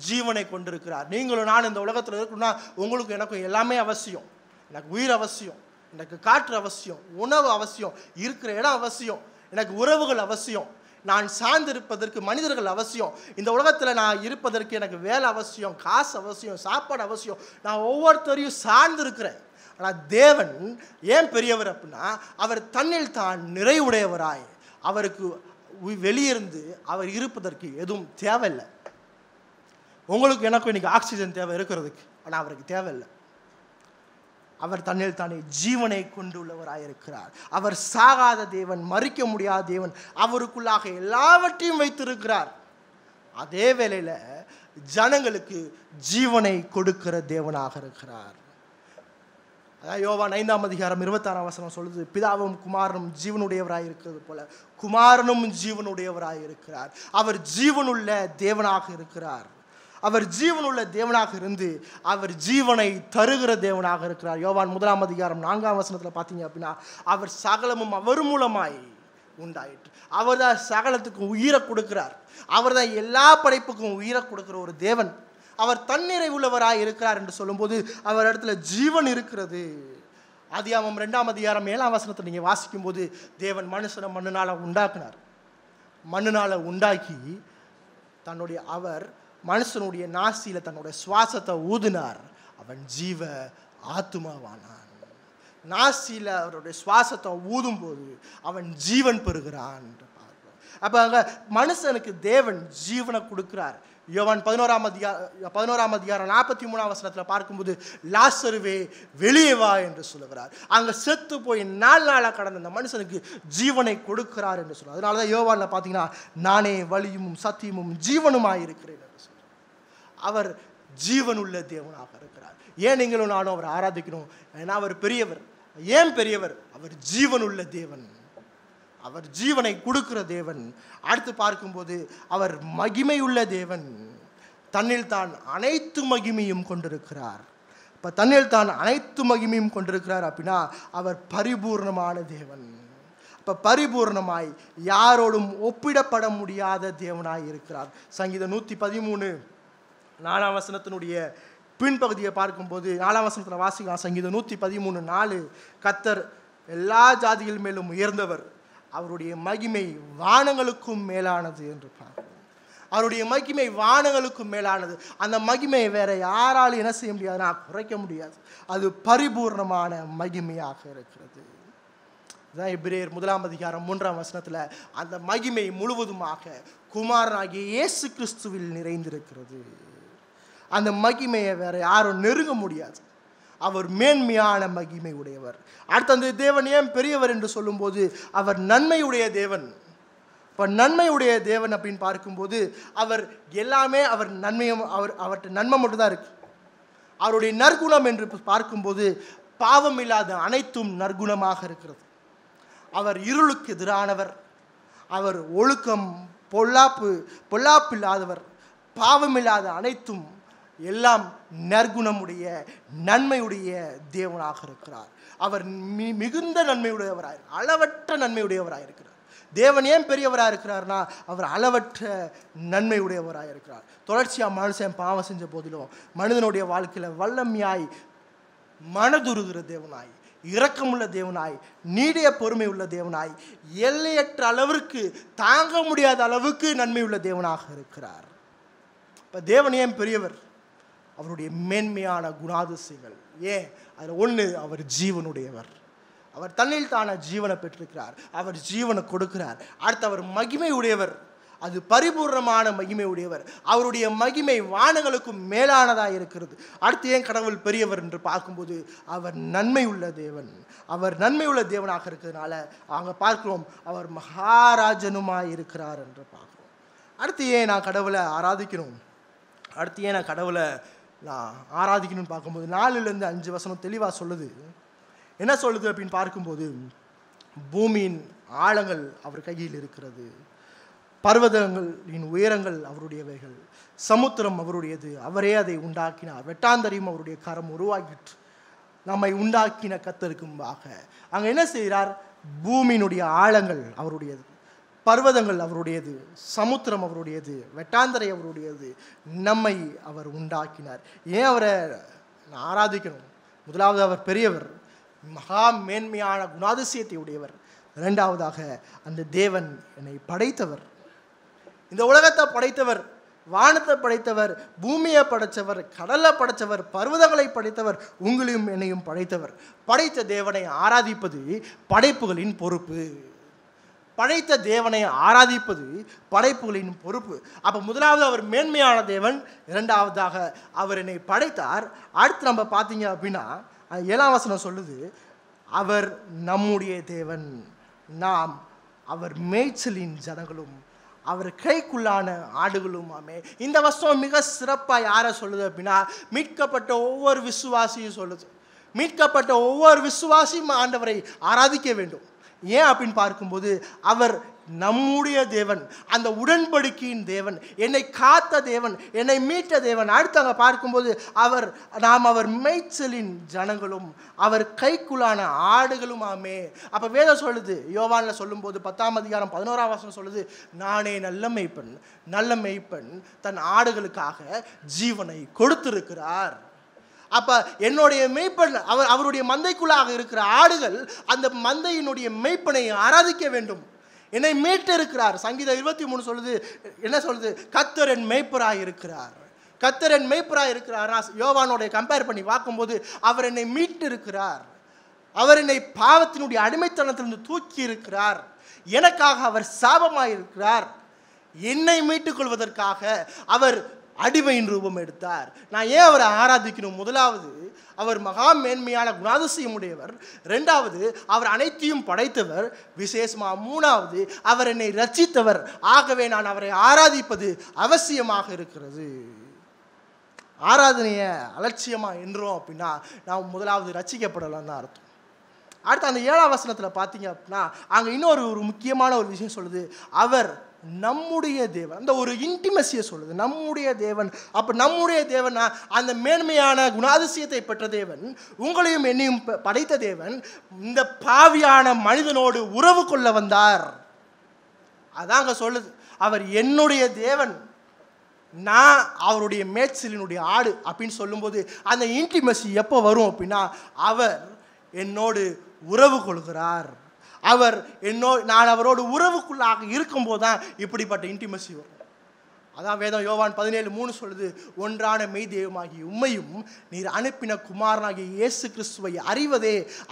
[SPEAKER 1] ஜீவனை கொண்டிருக்கிறார். நீங்களும் நான் இந்த உலகத்தில் இருக்கணும்னா உங்களுக்கு எனக்கும் எல்லாமே அவசியம். எனக்கு உயிர் அவசியம், எனக்கு காற்று அவசியம், உணவு அவசியம், இருக்கிற இடம் அவசியம், எனக்கு உறவுகள் அவசியம், நான் சார்ந்திருப்பதற்கு மனிதர்கள் அவசியம், இந்த உலகத்தில் நான் இருப்பதற்கு எனக்கு வேலை அவசியம், காசு அவசியம், சாப்பாடு அவசியம். நான் ஒவ்வொருத்தரையும் சார்ந்திருக்கிறேன். ஆனால் தேவன் ஏன் பெரியவர் அப்படின்னா அவர் தன்னில் தான் நிறைவுடையவராய், அவருக்கு வெளியிருந்து அவர் இருப்பதற்கு எதுவும் தேவையில்லை. உங்களுக்கு எனக்கும் இன்னைக்கு ஆக்சிஜன் தேவை இருக்கிறதுக்கு, ஆனால் அவருக்கு தேவையில்லை. அவர் தன்னில் தானே ஜீவனை கொண்டுள்ளவராயிருக்கிறார். அவர் சாகாத தேவன், மறிக்க முடியாத தேவன், அவருக்குள்ளாக எல்லாவற்றையும் வைத்திருக்கிறார். அதே வேளையில் ஜனங்களுக்கு ஜீவனை கொடுக்கிற தேவனாக இருக்கிறார். அதான் யோவான் 5ஆம் அதிகாரம் 26ஆம் வசனம் சொல்லுது, பிதாவும் குமாரனும் ஜீவனுடையவராய் இருக்கிறது போல குமாரனும் ஜீவனுடையவராய் இருக்கிறார். அவர் ஜீவனுள்ள தேவனாக இருக்கிறார். அவர் ஜீவனுள்ள தேவனாக இருந்து அவர் ஜீவனை தருகிற தேவனாக இருக்கிறார். யோவான் 1ஆம் அதிகாரம் 4ஆம் வசனத்தில் பார்த்தீங்க அப்படின்னா, அவர் சகலமும் அவர் மூலமாய் உண்டாயிற்று. அவர் தான் சகலத்துக்கும் உயிரை கொடுக்கிறார். அவர் தான் எல்லா படைப்புக்கும் உயிரை கொடுக்கிற ஒரு தேவன். அவர் தன்னிறை உள்ளவராய் இருக்கிறார் என்று சொல்லும்போது அவர் இடத்துல ஜீவன் இருக்கிறது. ஆதியாகமம் 2ஆம் அதிகாரம் 7ஆம் வசனத்தை நீங்கள் வாசிக்கும்போது, தேவன் மனுஷனை மண்ணினால் உண்டாக்கினார். மண்ணினால் உண்டாக்கி அவர் மனுஷனுடைய நாசியில் தன்னுடைய சுவாசத்தை ஊதினார். அவன் ஜீவ ஆத்துமாவானான். நாசியில் அவருடைய சுவாசத்தை ஊதும் போது அவன் ஜீவன் பெறுகிறான் என்று பார்க்கிறோம். அப்போ அங்கே மனுஷனுக்கு தேவன் ஜீவனை கொடுக்கிறார். யோவான் 11ஆம் அதிகாரம் 43ஆம் வசனத்தில் பார்க்கும்போது, லாசருவே வெளியே வா என்று சொல்லுகிறார். அங்கே செத்து போய் 4 நாளாக கடந்த அந்த மனுஷனுக்கு ஜீவனை கொடுக்கிறார் என்று சொல்கிறார். அதனால தான் யோவானில் பார்த்தீங்கன்னா, நானே வழியும் சத்தியமும் ஜீவனுமாய் இருக்கிறேன் என்று சொல்கிறார். அவர் ஜீவனுள்ள தேவனாக இருக்கிறார். ஏன் நீங்களும் நானும் அவர் ஆராதிக்கணும்? ஏன்னா அவர் பெரியவர். ஏன் பெரியவர்? அவர் ஜீவனுள்ள தேவன், அவர் ஜீவனை கொடுக்கிற தேவன். அடுத்து பார்க்கும்போது அவர் மகிமையுள்ள தேவன், தன்னில் தான் அனைத்து மகிமையும் கொண்டிருக்கிறார். இப்போ தன்னில் தான் அனைத்து மகிமையும் கொண்டிருக்கிறார் அப்படின்னா அவர் பரிபூர்ணமான தேவன். இப்போ பரிபூர்ணமாய் யாரோடும் ஒப்பிடப்பட முடியாத தேவனாய் இருக்கிறார். சங்கீதம் 113 4ஆம் வசனத்தினுடைய பின்பகுதியை பார்க்கும்போது 4ஆம் வசனத்தில் வாசிக்கலாம். சங்கீதம் 113:4, கர்த்தர் எல்லா ஜாதிகள் மேலும் உயர்ந்தவர், அவருடைய மகிமை வானங்களுக்கும் மேலானது என்று பார்க்கிறோம். அவருடைய மகிமை வானங்களுக்கும் மேலானது. அந்த மகிமையை வேற யாராலும் என்ன செய்ய முடியாதுன்னா குறைக்க முடியாது. அது பரிபூர்ணமான மகிமையாக இருக்கிறது. இதுதான் எபிரேயர் 1ஆம் அதிகாரம் 3ஆம் வசனத்தில் அந்த மகிமை முழுவதுமாக குமாரனாகிய இயேசு கிறிஸ்துவில் நிறைந்திருக்கிறது. அந்த மகிமையை வேற யாரும் நெருங்க முடியாது. அவர் மேன்மையான மகிமை உடையவர். அடுத்து அந்த தேவன் ஏன் பெரியவர் என்று சொல்லும்போது அவர் நன்மையுடைய தேவன். இப்போ நன்மையுடைய தேவன் அப்படின்னு பார்க்கும்போது அவர் எல்லாமே அவர் நன்மையும் அவர்கிட்ட நன்மை மட்டும்தான் இருக்கு. அவருடைய நற்குணம் என்று பார்க்கும்போது பாவம் இல்லாத அனைத்தும் நற்குணமாக இருக்கிறது. அவர் இருளுக்கு எதிரானவர். அவர் ஒழுக்கம் பொல்லாப்பில்லாதவர். பாவமில்லாத அனைத்தும் எல்லாம் நற்குணமுடைய நன்மையுடைய தேவனாக இருக்கிறார். அவர் மிகுந்த நன்மையுடையவராய், அளவற்ற நன்மையுடையவராக இருக்கிறார். தேவன் ஏன் பெரியவராக இருக்கிறார்னா அவர் அளவற்ற நன்மையுடையவராக இருக்கிறார். தொடர்ச்சியாக மனுஷன் பாவம் செஞ்ச போதிலும் மனிதனுடைய வாழ்க்கையில் வல்லமையாய், மனதுருகிற தேவனாய், இரக்கமுள்ள தேவனாய், நீடிய பொறுமை உள்ள தேவனாய், எல்லையற்ற அளவிற்கு தாங்க முடியாத அளவுக்கு நன்மையுள்ள தேவனாக இருக்கிறார். இப்போ தேவன் ஏன் பெரியவர்? அவருடைய மேன்மையான குணாதிசயங்கள். ஏன் அதில் ஒன்று, அவர் ஜீவனுடையவர். அவர் தன்னில் தான ஜீவனை பெற்றிருக்கிறார். அவர் ஜீவனை கொடுக்கிறார். அடுத்து அவர் மகிமை உடையவர். அது பரிபூர்ணமான மகிமை உடையவர். அவருடைய மகிமை வானங்களுக்கும் மேலானதாக இருக்கிறது. அடுத்து ஏன் கடவுள் பெரியவர் என்று பார்க்கும்போது அவர் நன்மை உள்ள தேவன். அவர் நன்மை உள்ள தேவனாக இருக்கிறதுனால அங்கே பார்க்கிறோம் அவர் மகாராஜனுமாய் இருக்கிறார் என்று பார்க்கிறோம். அடுத்து ஏன் நான் கடவுளை ஆராதிக்கணும்? அடுத்து ஏன் நான் கடவுளை ஆராதிக்கணும்னு பார்க்கும்போது 4-5 வசனம் தெளிவாக சொல்லுது. என்ன சொல்லுது அப்படின்னு பார்க்கும்போது, பூமியின் ஆழங்கள் அவர் கையில் இருக்கிறது, பர்வதங்களின் உயரங்கள் அவருடையவைகள், சமுத்திரம் அவருடையது, அவரே அதை உண்டாக்கினார், வெட்டாந்தரையும் அவருடைய கரம் உருவாக்கிட்டு நம்மை உண்டாக்கின கர்த்தருக்கு முன்பாக. அங்கே என்ன செய்கிறார்? பூமியினுடைய ஆழங்கள் அவருடையது, பர்வதங்கள் அவருடையது, சமுத்திரம் அவருடையது, வெட்டாந்தரை அவருடையது, நம்மை அவர் உண்டாக்கினார். ஏன் அவரை ஆராதிக்கணும்? முதலாவது அவர் பெரியவர், மகா மேன்மையான குணாதிசயத்தை உடையவர். இரண்டாவதாக அந்த தேவன் என்னை படைத்தவர், இந்த உலகத்தை படைத்தவர், வானத்தை படைத்தவர், பூமியை படைத்தவர், கடலை படைத்தவர், பர்வதங்களை படைத்தவர், உங்களையும் என்னையும் படைத்தவர். படைத்த தேவனை ஆராதிப்பது படைப்புகளின் பொறுப்பு. படைத்த தேவனை ஆராதிப்பது படைப்புகளின் பொறுப்பு. அப்போ முதலாவது அவர் மேன்மையான தேவன், இரண்டாவதாக அவர் என்னை படைத்தார். அடுத்து நம்ம பார்த்தீங்க அப்படின்னா 7ஆம் வசனம் சொல்லுது, அவர் நம்முடைய தேவன், நாம் அவர் மேய்ச்சலின் ஜனங்களும் அவர் கைக்குள்ளான ஆடுகளுமாமே. இந்த வசனம் மிக சிறப்பாக யாரை சொல்லுது அப்படின்னா மீட்கப்பட்ட ஒவ்வொரு விசுவாசியும் சொல்லுது. மீட்கப்பட்ட ஒவ்வொரு விசுவாசியும் ஆண்டவரை ஆராதிக்க வேண்டும். ஏன் அப்படின்னு பார்க்கும்போது அவர் நம்முடைய தேவன், அந்த உடன்படிக்கையின் தேவன், என்னை காத்த தேவன், என்னை மீட்ட தேவன். அடுத்து அங்கே பார்க்கும்போது நாம் அவர் மேய்ச்சலின் ஜனங்களும் அவர் கைக்குள்ளான ஆடுகளுமாமே. அப்போ வேதம் சொல்லுது, யோவானில் சொல்லும்போது 10ஆம் அதிகாரம் 11ஆம் வசனம் சொல்லுது, நானே நல்ல மேய்ப்பன் தன் ஆடுகளுக்காக ஜீவனை கொடுத்திருக்கிறார். அப்போ என்னுடைய மேய்ப்பன் அவருடைய மந்தைக்குள்ளாக இருக்கிற ஆடுகள் அந்த மந்தையினுடைய மேய்ப்பனை ஆராதிக்க வேண்டும். என்னை மீட்டு இருக்கிறார். சங்கீதம் 23 சொல்லுது, என்ன சொல்லுது? கர்த்தர் என் மேய்ப்பராய் இருக்கிறார். கர்த்தர் என் மேய்ப்பராய் இருக்கிறார். யோவானோட கம்பேர் பண்ணி பார்க்கும்போது அவர் என்னை மீட்டு இருக்கிறார். அவர் என்னை பாவத்தினுடைய அடிமைத்தனத்திலிருந்து தூக்கி இருக்கிறார். எனக்காக அவர் சாபமாய் இருக்கிறார். என்னை மீட்டுக் கொள்வதற்காக அவர் அடிமையின் ரூபம் எடுத்தார். நான் ஏன் அவரை ஆராதிக்கணும்? முதலாவது அவர் மகா மேன்மையான குணாதிசயம் உடையவர். இரண்டாவது அவர் அனைத்தையும் படைத்தவர். விசேஷமாக மூணாவது அவர் என்னை ரட்சித்தவர். ஆகவே நான் அவரை ஆராதிப்பது அவசியமாக இருக்கிறது. ஆராதனையை அலட்சியமாக என்றோம் அப்படின்னா நாம் முதலாவது ரட்சிக்கப்படலாம் தான் அர்த்தம். அடுத்து அந்த 7ஆம் வசனத்தில் பார்த்தீங்க அப்படின்னா அங்கே இன்னொரு முக்கியமான ஒரு விஷயம் சொல்லுது, அவர் நம்முடைய தேவன். அந்த ஒரு இன்டிமசியை சொல்லுது, நம்முடைய தேவன். அப்போ நம்முடைய தேவன் அந்த மேன்மையான குணாதிசயத்தை பெற்ற தேவன், உங்களையும் என்னையும் படைத்த தேவன் இந்த பாவியான மனிதனோடு உறவு கொள்ள வந்தார். அதாங்க சொல்லுது, அவர் என்னுடைய தேவன், நான் அவருடைய மேய்ச்சலினுடைய ஆடு அப்படின்னு சொல்லும்போது அந்த இன்டிமசி எப்போ வரும் அப்படின்னா அவர் என்னோடு உறவு கொள்கிறார். நான் அவரோடு உறவுக்குள்ளாக இருக்கும்போது தான் இப்படிப்பட்ட இன்டிமசி வரும். அதான் வேதம் யோவான் 17:3 சொல்லுது, ஒன்றான மெய் தெய்வமாகிய உம்மையும் நீர் அனுப்பின குமாரனாகிய இயேசு கிறிஸ்துவை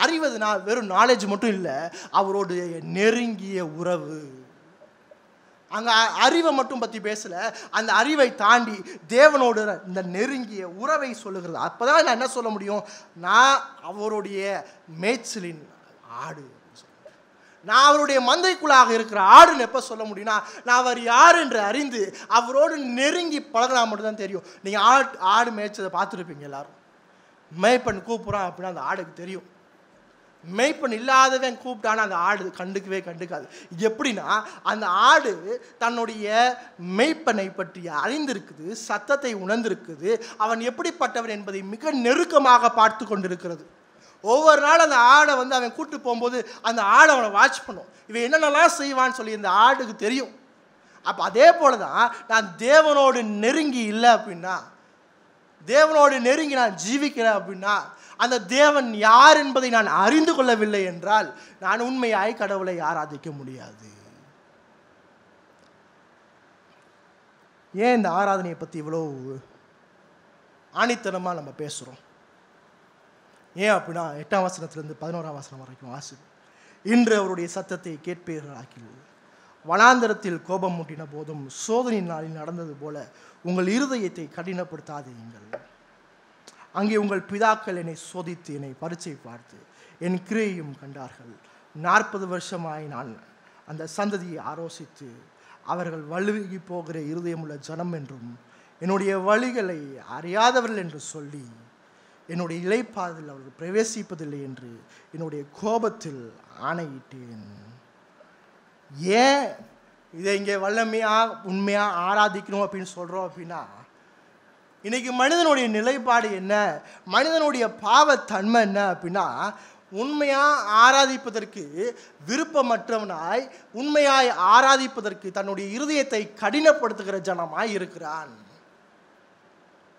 [SPEAKER 1] அறிவதுனா வெறும் நாலேஜ் மட்டும் இல்லை, அவரோடு நெருங்கிய உறவு. அங்கே அறிவை மட்டும் பற்றி பேசலை, அந்த அறிவை தாண்டி தேவனோடு இந்த நெருங்கிய உறவை சொல்லுகிறது. அப்போ தான் நான் என்ன சொல்ல முடியும், நான் அவருடைய மேய்ச்சலின் ஆடு, நான் அவருடைய மந்தைக்குள்ளாக இருக்கிற ஆடுன்னு எப்போ சொல்ல முடியும்னா, நான் அவர் யார் என்று அறிந்து அவரோடு நெருங்கி பழகினா மட்டும்தான் தெரியும். நீங்கள் ஆடு மேய்ச்சதை பார்த்துருப்பீங்க எல்லாரும். மேய்ப்பன் கூப்பிட்றான் அப்படின்னா அந்த ஆடுக்கு தெரியும். மேய்ப்பன் இல்லாதவன் கூப்பிட்டானா அந்த ஆடு கண்டுக்காது. எப்படின்னா, அந்த ஆடு தன்னுடைய மேய்ப்பனை பற்றி அறிந்திருக்குது, சத்தத்தை உணர்ந்திருக்குது, அவன் எப்படிப்பட்டவன் என்பதை மிக நெருக்கமாக பார்த்து கொண்டிருக்கிறது. ஒவ்வொரு நாள் அந்த ஆடை அவன் கூட்டு போகும்போது அந்த ஆடை அவனை வாட்ச் பண்ணும், இவன் என்னென்னலாம் செய்வான்னு சொல்லி இந்த ஆடுக்கு தெரியும். அப்போ அதே போல தான் நான் தேவனோடு நெருங்கி இல்லை அப்படின்னா, தேவனோடு நெருங்கி நான் ஜீவிக்கிறேன் அப்படின்னா, அந்த தேவன் யார் என்பதை நான் அறிந்து கொள்ளவில்லை என்றால் நான் உண்மையாய் கடவுளை ஆராதிக்க முடியாது. ஏன் இந்த ஆராதனையை பற்றி இவ்வளோ ஆணித்தனமாக நம்ம பேசுகிறோம்? ஏன் அப்படின்னா 8ஆம் வசனத்திலிருந்து 11ஆம் வசனம் வரைக்கும் வாசிப்போம். இன்று அவருடைய சத்தத்தை கேட்பீர்களாகில், வனாந்தரத்தில் கோபம் மூட்டின போதும் சோதனை நாளில் நடந்தது போல உங்கள் இருதயத்தை கடினப்படுத்தாதீங்கள். அங்கே உங்கள் பிதாக்கள் என்னை சோதித்து என்னை பரீட்சை பார்த்து என் கிரியையும் கண்டார்கள். 40 வருஷமாய் நான் அந்த சந்ததியை ஆலோசித்து அவர்கள் வலுவி போகிற இருதயமுள்ள ஜனம் என்றும் என்னுடைய வழிகளை அறியாதவர்கள் என்று சொல்லி என்னுடைய இளைப்பாறுதல் அவர்கள் பிரவேசிப்பதில்லை என்று என்னுடைய கோபத்தில் ஆணையிட்டேன். ஏன் இதை இங்கே வல்லமையாக உண்மையாக ஆராதிக்கணும் அப்படின்னு சொல்கிறோம் அப்படின்னா, இன்றைக்கி மனிதனுடைய நிலைப்பாடு என்ன, மனிதனுடைய பாவத்தன்மை என்ன அப்படின்னா, உண்மையாக ஆராதிப்பதற்கு விருப்பமற்றவனாய், உண்மையாய் ஆராதிப்பதற்கு தன்னுடைய இருதயத்தை கடினப்படுத்துகிற ஜனமாய் இருக்கிறான்.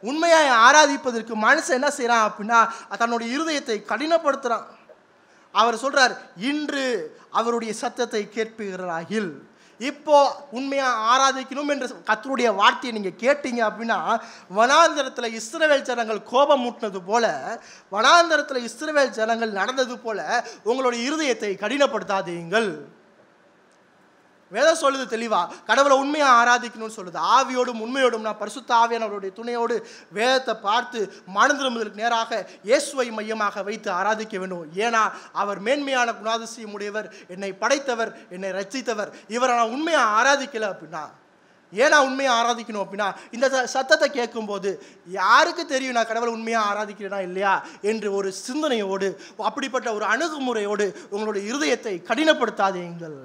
[SPEAKER 1] உண்மையாய் ஆராதிப்பதற்கு மனுஷன் என்ன செய்கிறான் அப்படின்னா, தன்னுடைய இருதயத்தை கடினப்படுத்துகிறான். அவர் சொல்கிறார், இன்று அவருடைய சத்தத்தை கேட்பீர்களாகில். இப்போ உண்மையாக ஆராதிக்கணும் என்ற கர்த்தருடைய வார்த்தையை நீங்கள் கேட்டீங்க அப்படின்னா, வனாந்தரத்தில் இஸ்ரவேல் ஜனங்கள் கோபம் மூட்டினது போல, வனாந்தரத்தில் இஸ்ரவேல் ஜனங்கள் நடந்தது போல உங்களுடைய இருதயத்தை கடினப்படுத்தாதீங்கள். வேதம் சொல்லுது தெளிவா, கடவுளை உண்மையாக ஆராதிக்கணும்னு சொல்லுது. ஆவியோடும் உண்மையோடும் நான் பரிசுத்த ஆவியானவருடைய துணையோடு வேதத்தை பார்த்து மனம் திரும்புவதற்கு நேராக இயேசுவை மையமாக வைத்து ஆராதிக்க வேண்டும். ஏன்னா அவர் மேன்மையான குணாதிசயம் உடையவர், என்னை படைத்தவர், என்னை ரட்சித்தவர். இவரை நான் உண்மையாக ஆராதிக்கலை அப்படின்னா, ஏன்னா உண்மையாக ஆராதிக்கணும் அப்படின்னா, இந்த சத்தத்தை கேட்கும்போது யாருக்கு தெரியும் நான் கடவுளை உண்மையாக ஆராதிக்கிறேனா இல்லையா என்று ஒரு சிந்தனையோடு, அப்படிப்பட்ட ஒரு அணுகுமுறையோடு உங்களுடைய இருதயத்தை கடினப்படுத்தாதீங்கள்.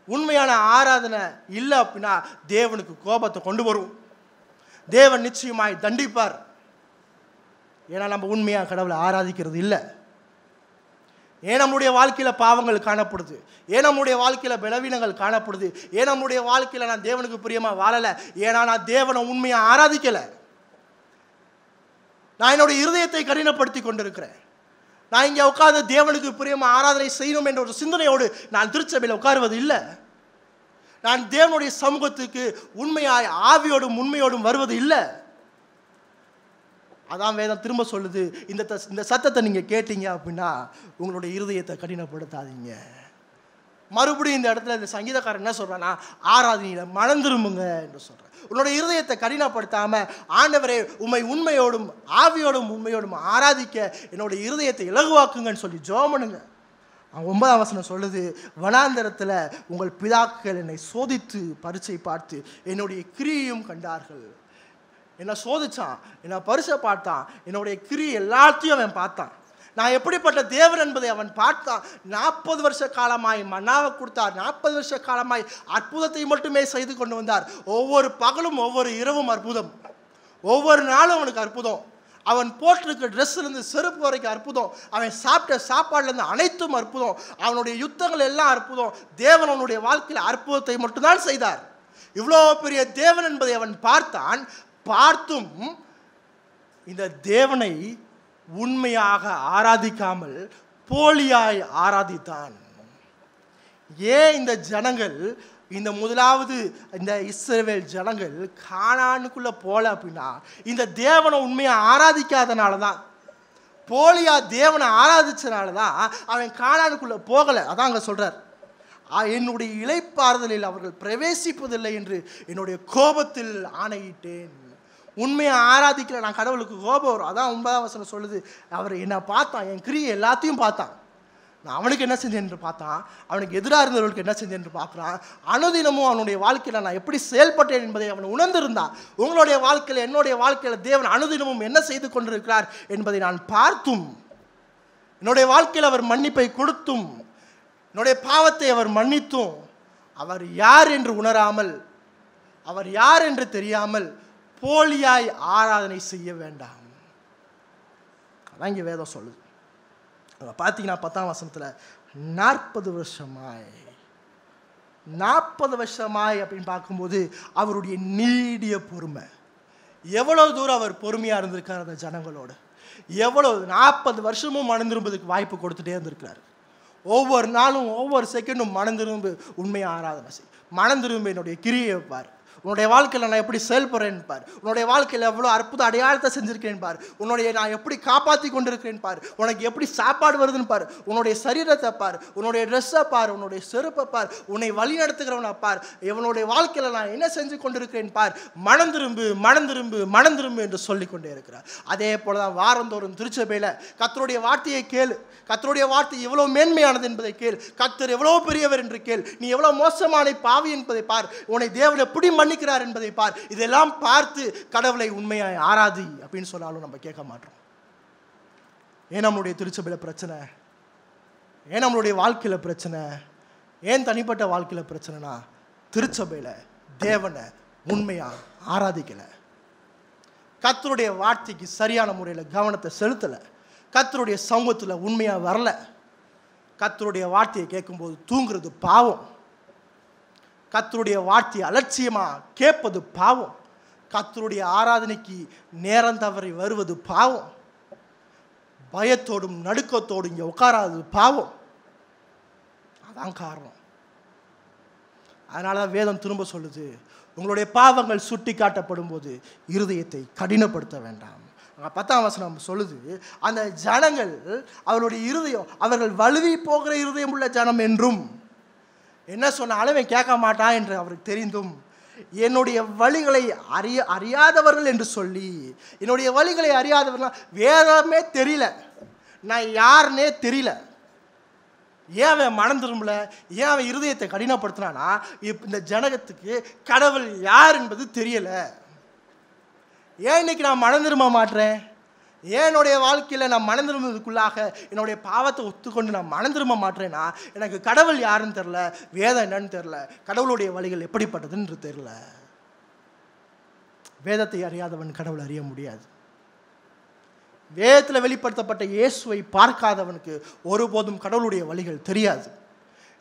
[SPEAKER 1] உண்மையான ஆராதனை இல்லை அப்படின்னா தேவனுக்கு கோபத்தை கொண்டு வரும். தேவன் நிச்சயமாய் தண்டிப்பார். ஏன்னா நம்ம உண்மையாக கடவுளை ஆராதிக்கிறது இல்லை. ஏன் நம்முடைய வாழ்க்கையில் பாவங்கள் காணப்படுது, ஏன் நம்முடைய வாழ்க்கையில் பலவீனங்கள் காணப்படுது, ஏன் நம்முடைய வாழ்க்கையில் நான் தேவனுக்கு பிரியமாக வாழலை, ஏன்னா நான் தேவனை உண்மையாக ஆராதிக்கலை. நான் என்னுடைய இருதயத்தை கடினப்படுத்தி கொண்டிருக்கிறேன். நான் இங்கே உட்கார்ந்து தேவனுக்கு பிரியமாக ஆராதனை செய்யணும் என்ற ஒரு சிந்தனையோடு நான் திருச்சபையில் உட்காருவது இல்லை. நான் தேவனுடைய சமூகத்துக்கு உண்மையாய் ஆவியோடும் உண்மையோடும் வருவது இல்லை. அதான் வேதம் திரும்ப சொல்லுது, இந்த சத்தத்தை நீங்கள் கேட்டீங்க அப்படின்னா உங்களுடைய இருதயத்தை கடினப்படுத்தாதீங்க. மறுபடியும் இந்த இடத்துல இந்த சங்கீதக்காரன் என்ன சொல்கிறான்னா, ஆராதனையில் மனம் திரும்புங்க என்று சொல்கிறேன். உன்னுடைய இருதயத்தை கடினப்படுத்தாமல், ஆண்டவரே உம்மை உண்மையோடும் ஆவியோடும் உண்மையோடும் ஆராதிக்க என்னுடைய இருதயத்தை இலகுவாக்குங்கன்னு சொல்லி ஜெபம் பண்ணுங்க. 9ஆம் வசனம் சொல்லுது, வனாந்தரத்தில் உங்கள் பிதாக்கள் என்னை சோதித்து பரீட்சை பார்த்து என்னுடைய கிரியையும் கண்டார்கள். என்னை சோதித்தான், என்னை பரிசை பார்த்தான், என்னுடைய கிரி எல்லாத்தையும் அவன் பார்த்தான். நான் எப்படிப்பட்ட தேவன் என்பதை அவன் பார்த்தான். 40 வருஷ காலமாய் மன்னாவை கொடுத்தார். 40 வருஷ காலமாய் அற்புதத்தை மட்டுமே செய்து கொண்டு வந்தார். ஒவ்வொரு பகலும் ஒவ்வொரு இரவும் அற்புதம், ஒவ்வொரு நாளும் அவனுக்கு அற்புதம். அவன் போட்டிருக்க ட்ரெஸ்லேருந்து செருப்பு வரைக்கும் அற்புதம், அவன் சாப்பிட்ட சாப்பாடுலேருந்து அனைத்தும் அற்புதம், அவனுடைய யுத்தங்கள் எல்லாம் அற்புதம். தேவன் அவனுடைய வாழ்க்கையில் அற்புதத்தை மட்டும்தான் செய்தார். இவ்வளோ பெரிய தேவன் என்பதை அவன் பார்த்தான். பார்த்தும் இந்த தேவனை உண்மையாக ஆராதிக்காமல் போலியாய் ஆராதித்தான். ஏன் இந்த ஜனங்கள், இந்த முதலாவது இந்த இஸ்ரவேல் ஜனங்கள் கானானுக்குள்ளே போகல அப்படின்னா, இந்த தேவனை உண்மையாக ஆராதிக்காதனால தான், போலியா தேவனை ஆராதிச்சனால தான் அவன் கானானுக்குள்ளே போகலை. அதான் அங்கே சொல்கிறார், என்னுடைய இளைப்பாறுதலில் அவர்கள் பிரவேசிப்பதில்லை என்று என்னுடைய கோபத்தில் ஆணையிட்டேன். உண்மையை ஆராதிக்கல நான் கடவுளுக்கு கோபம் வரும். அதான் 9ஆம் வசனம் சொல்லுது, அவர் என்னை பார்த்தான், என் கிரியை எல்லாத்தையும் பார்த்தான். நான் அவனுக்கு என்ன செஞ்சேன் என்று பார்த்தான், அவனுக்கு எதிராக இருந்தவர்களுக்கு என்ன செஞ்சேன் என்று பார்க்குறான். அனுதினமும் அவனுடைய வாழ்க்கையில் நான் எப்படி செயல்பட்டேன் என்பதை அவன் உணர்ந்திருந்தான். உங்களுடைய வாழ்க்கையில் என்னுடைய வாழ்க்கையில் தேவன் அனுதினமும் என்ன செய்து கொண்டிருக்கிறார் என்பதை நான் பார்த்தும், என்னுடைய வாழ்க்கையில் அவர் மன்னிப்பை கொடுத்தும், என்னுடைய பாவத்தை அவர் மன்னித்தும், அவர் யார் என்று உணராமல், அவர் யார் என்று தெரியாமல் போலியாய் ஆராதனை செய்ய வேண்டாம். அதான் இங்கே வேதம் சொல்லுது. பார்த்தீங்கன்னா 10ஆம் வசனத்தில் 40 வருஷமாய் அப்படின்னு பார்க்கும்போது அவருடைய நீடிய பொறுமை, எவ்வளோ தூரம் அவர் பொறுமையாக இருந்திருக்கார் அந்த ஜனங்களோடு. எவ்வளோ 40 வருஷமும் மனம் திரும்புவதுக்கு வாய்ப்பு கொடுத்துட்டே இருந்திருக்கிறார். ஒவ்வொரு நாளும் ஒவ்வொரு செகண்டும் மனம் திரும்பு உண்மையாக ஆராதனை செய், மனம் திரும்ப என்னுடைய கிரியை பார், உன்னுடைய வாழ்க்கையில் நான் எப்படி செயல்படுறேன் பார், உன்னுடைய வாழ்க்கையில் எவ்வளோ அற்புத அடையாளத்தை செஞ்சுருக்கேன் பார், உன்னுடைய நான் எப்படி காப்பாற்றி கொண்டிருக்கிறேன் பார், உனக்கு எப்படி சாப்பாடு வருதுன்னு பார், உன்னுடைய சரீரத்தை பார், உன்னுடைய ட்ரெஸ்ஸை பார், உன்னுடைய செருப்பை பார், உன்னை வழி நடத்துகிறவனை பார், இவனுடைய வாழ்க்கையில் நான் என்ன செஞ்சு கொண்டிருக்கிறேன் பார், மனம் திரும்பு மனம் திரும்பு மனம் திரும்பு என்று சொல்லி கொண்டே இருக்கிறார். அதே போல தான் வாரந்தோறும் திருச்சபையில் கர்த்தருடைய வார்த்தையை கேளு, கர்த்தருடைய வார்த்தை எவ்வளோ மேன்மையானது என்பதை கேள், கர்த்தர் எவ்வளோ பெரியவர் என்று கேள், நீ எவ்வளோ மோசமான பாவி என்பதை பார், உன்னை தேவன் எப்படி மன்னிக்கிறார் என்பதை பார். இதெல்லாம் பார்த்து கடவுளை உண்மையாய் ஆராதி அப்படின்னு சொன்னாலும் நம்ம கேட்க மாட்டோம். ஏன் நம்மளுடைய திருச்சபையில் பிரச்சனை, ஏன் நம்மளுடைய வாழ்க்கையில் பிரச்சனை, ஏன் தனிப்பட்ட வாழ்க்கையில் பிரச்சனைனா திருச்சபையில் தேவனை உண்மையாக ஆராதிக்கலை, கர்த்தருடைய வார்த்தைக்கு சரியான முறையில் கவனத்தை செலுத்தலை, கர்த்தருடைய சமூகத்தில் உண்மையாக வரல. கர்த்தருடைய வார்த்தையை கேட்கும்போது தூங்குறது பாவம், கர்த்தருடைய வார்த்தையை அலட்சியமாக கேட்பது பாவம், கர்த்தருடைய ஆராதனைக்கு நேரம் தவறி வருவது பாவம், பயத்தோடும் நடுக்கத்தோடும் இங்கே உட்காராதது பாவம். அதான் காரணம். அதனால தான் வேதம் திரும்ப சொல்லுது, உங்களுடைய பாவங்கள் சுட்டி காட்டப்படும் போது இருதயத்தை கடினப்படுத்த வேண்டாம். 10ஆம் வசனம் சொல்லுது, அந்த ஜனங்கள் அவருடைய இருதயம், அவர்கள் வலுவி போகிற இருதயம் உள்ள ஜனம் என்றும், என்ன சொன்னாலும் கேட்க மாட்டான் என்று அவருக்கு தெரிந்தும், என்னுடைய வழிகளை அறியாதவர்கள் என்று சொல்லி, என்னுடைய வழிகளை அறியாதவர்கள் வேதமே தெரியல, நான் யாருன்னே தெரியல, ஏன் அவன் மனம் திரும்பல, ஏன் அவன் இருதயத்தை கடினப்படுத்தினானா இந்த ஜனகத்துக்கு கடவுள் யார் என்பது தெரியல. ஏன் இன்னைக்கு நான் மனம் திரும்ப மாட்டேன், ஏன் என்னுடைய வாழ்க்கையில் நான் மனம் திரும்புவதுக்குள்ளாக என்னுடைய பாவத்தை ஒத்துக்கொண்டு நான் மனம் திரும்ப மாட்டேன்னா எனக்கு கடவுள் யாருன்னு தெரில, வேதம் என்னன்னு தெரில, கடவுளுடைய வழிகள் எப்படிப்பட்டதுன்னு தெரில. வேதத்தை அறியாதவன் கடவுள் அறிய முடியாது. வேதத்தில் வெளிப்படுத்தப்பட்ட இயேசுவை பார்க்காதவனுக்கு ஒருபோதும் கடவுளுடைய வழிகள் தெரியாது.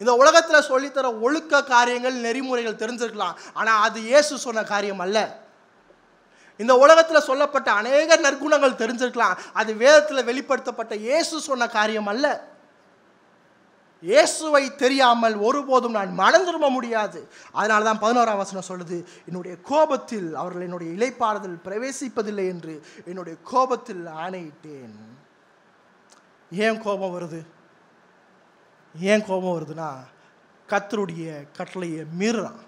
[SPEAKER 1] இந்த உலகத்தில் சொல்லித்தர ஒழுக்க காரியங்கள் நெறிமுறைகள் தெரிஞ்சிருக்கலாம், ஆனால் அது இயேசு சொன்ன காரியம் அல்ல. இந்த உலகத்தில் சொல்லப்பட்ட அநேக நற்குணங்கள் தெரிஞ்சிருக்கலாம், அது வேதத்தில் வெளிப்படுத்தப்பட்ட இயேசு சொன்ன காரியம் அல்ல. இயேசுவை தெரியாமல் ஒருபோதும் நான் மனம் திரும்ப முடியாது. அதனால தான் 11ஆம் வசனம் சொல்லுது, என்னுடைய கோபத்தில் அவர்கள் என்னுடைய இளைப்பாறுதல் பிரவேசிப்பதில்லை என்று என்னுடைய கோபத்தில் ஆணையிட்டேன். ஏன் கோபம் வருது, ஏன் கோபம் வருதுன்னா கர்த்தருடைய கட்டளையை மீறுறான்.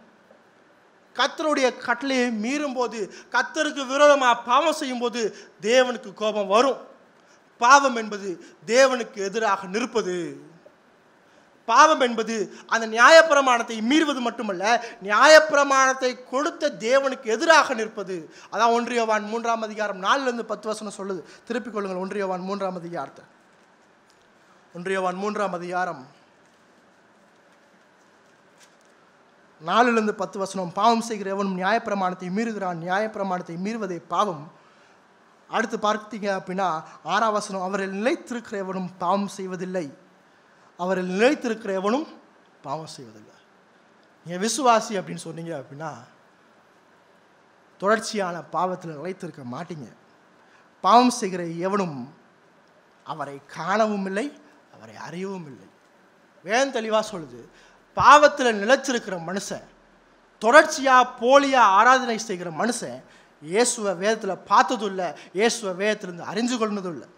[SPEAKER 1] கர்த்தருடைய கட்டளையை மீறும்போது, கர்த்தருக்கு விரோதமாக பாவம் செய்யும்போது தேவனுக்கு கோபம் வரும். பாவம் என்பது தேவனுக்கு எதிராக நிற்பது. பாவம் என்பது அந்த நியாயப்பிரமாணத்தை மீறுவது மட்டுமல்ல, நியாயப்பிரமாணத்தை கொடுத்த தேவனுக்கு எதிராக நிற்பது. அதான் 1 யோவான் 3ஆம் அதிகாரம் 4-10 வசனம் சொல்லுது. திருப்பிக் கொள்ளுங்கள் 1 யோவான் 3ஆம் அதிகாரத்தை. 1 யோவான் 3ஆம் அதிகாரம் 4-10 வசனம். பாவம் செய்கிற எவனும் நியாயப்பிரமாணத்தை மீறுகிறான், நியாயப்பிரமாணத்தை மீறுவதே பாவம். அடுத்து பார்த்தீங்க அப்படின்னா 6ஆம் வசனம், அவரில் நிலைத்திருக்கிற எவனும் பாவம் செய்வதில்லை, அவரில் நிலைத்திருக்கிற எவனும் பாவம் செய்வதில்லை. நீங்கள் விசுவாசி அப்படின்னு சொன்னீங்க அப்படின்னா தொடர்ச்சியான பாவத்தில் நிலைத்திருக்க மாட்டீங்க. பாவம் செய்கிற எவனும் அவரை காணவும் இல்லை, அவரை அறியவும் இல்லை. வேதம் தெளிவாக சொல்லுது, பாவத்தில் நிலைச்சிருக்கிற மனுஷன், தொடர்ச்சியாக போலியாக ஆராதனை செய்கிற மனுஷன் இயேசுவை வேதத்தில் பார்த்ததும் இல்லை, இயேசுவை வேதத்திலிருந்து அறிஞ்சு கொள்வதும் இல்லை.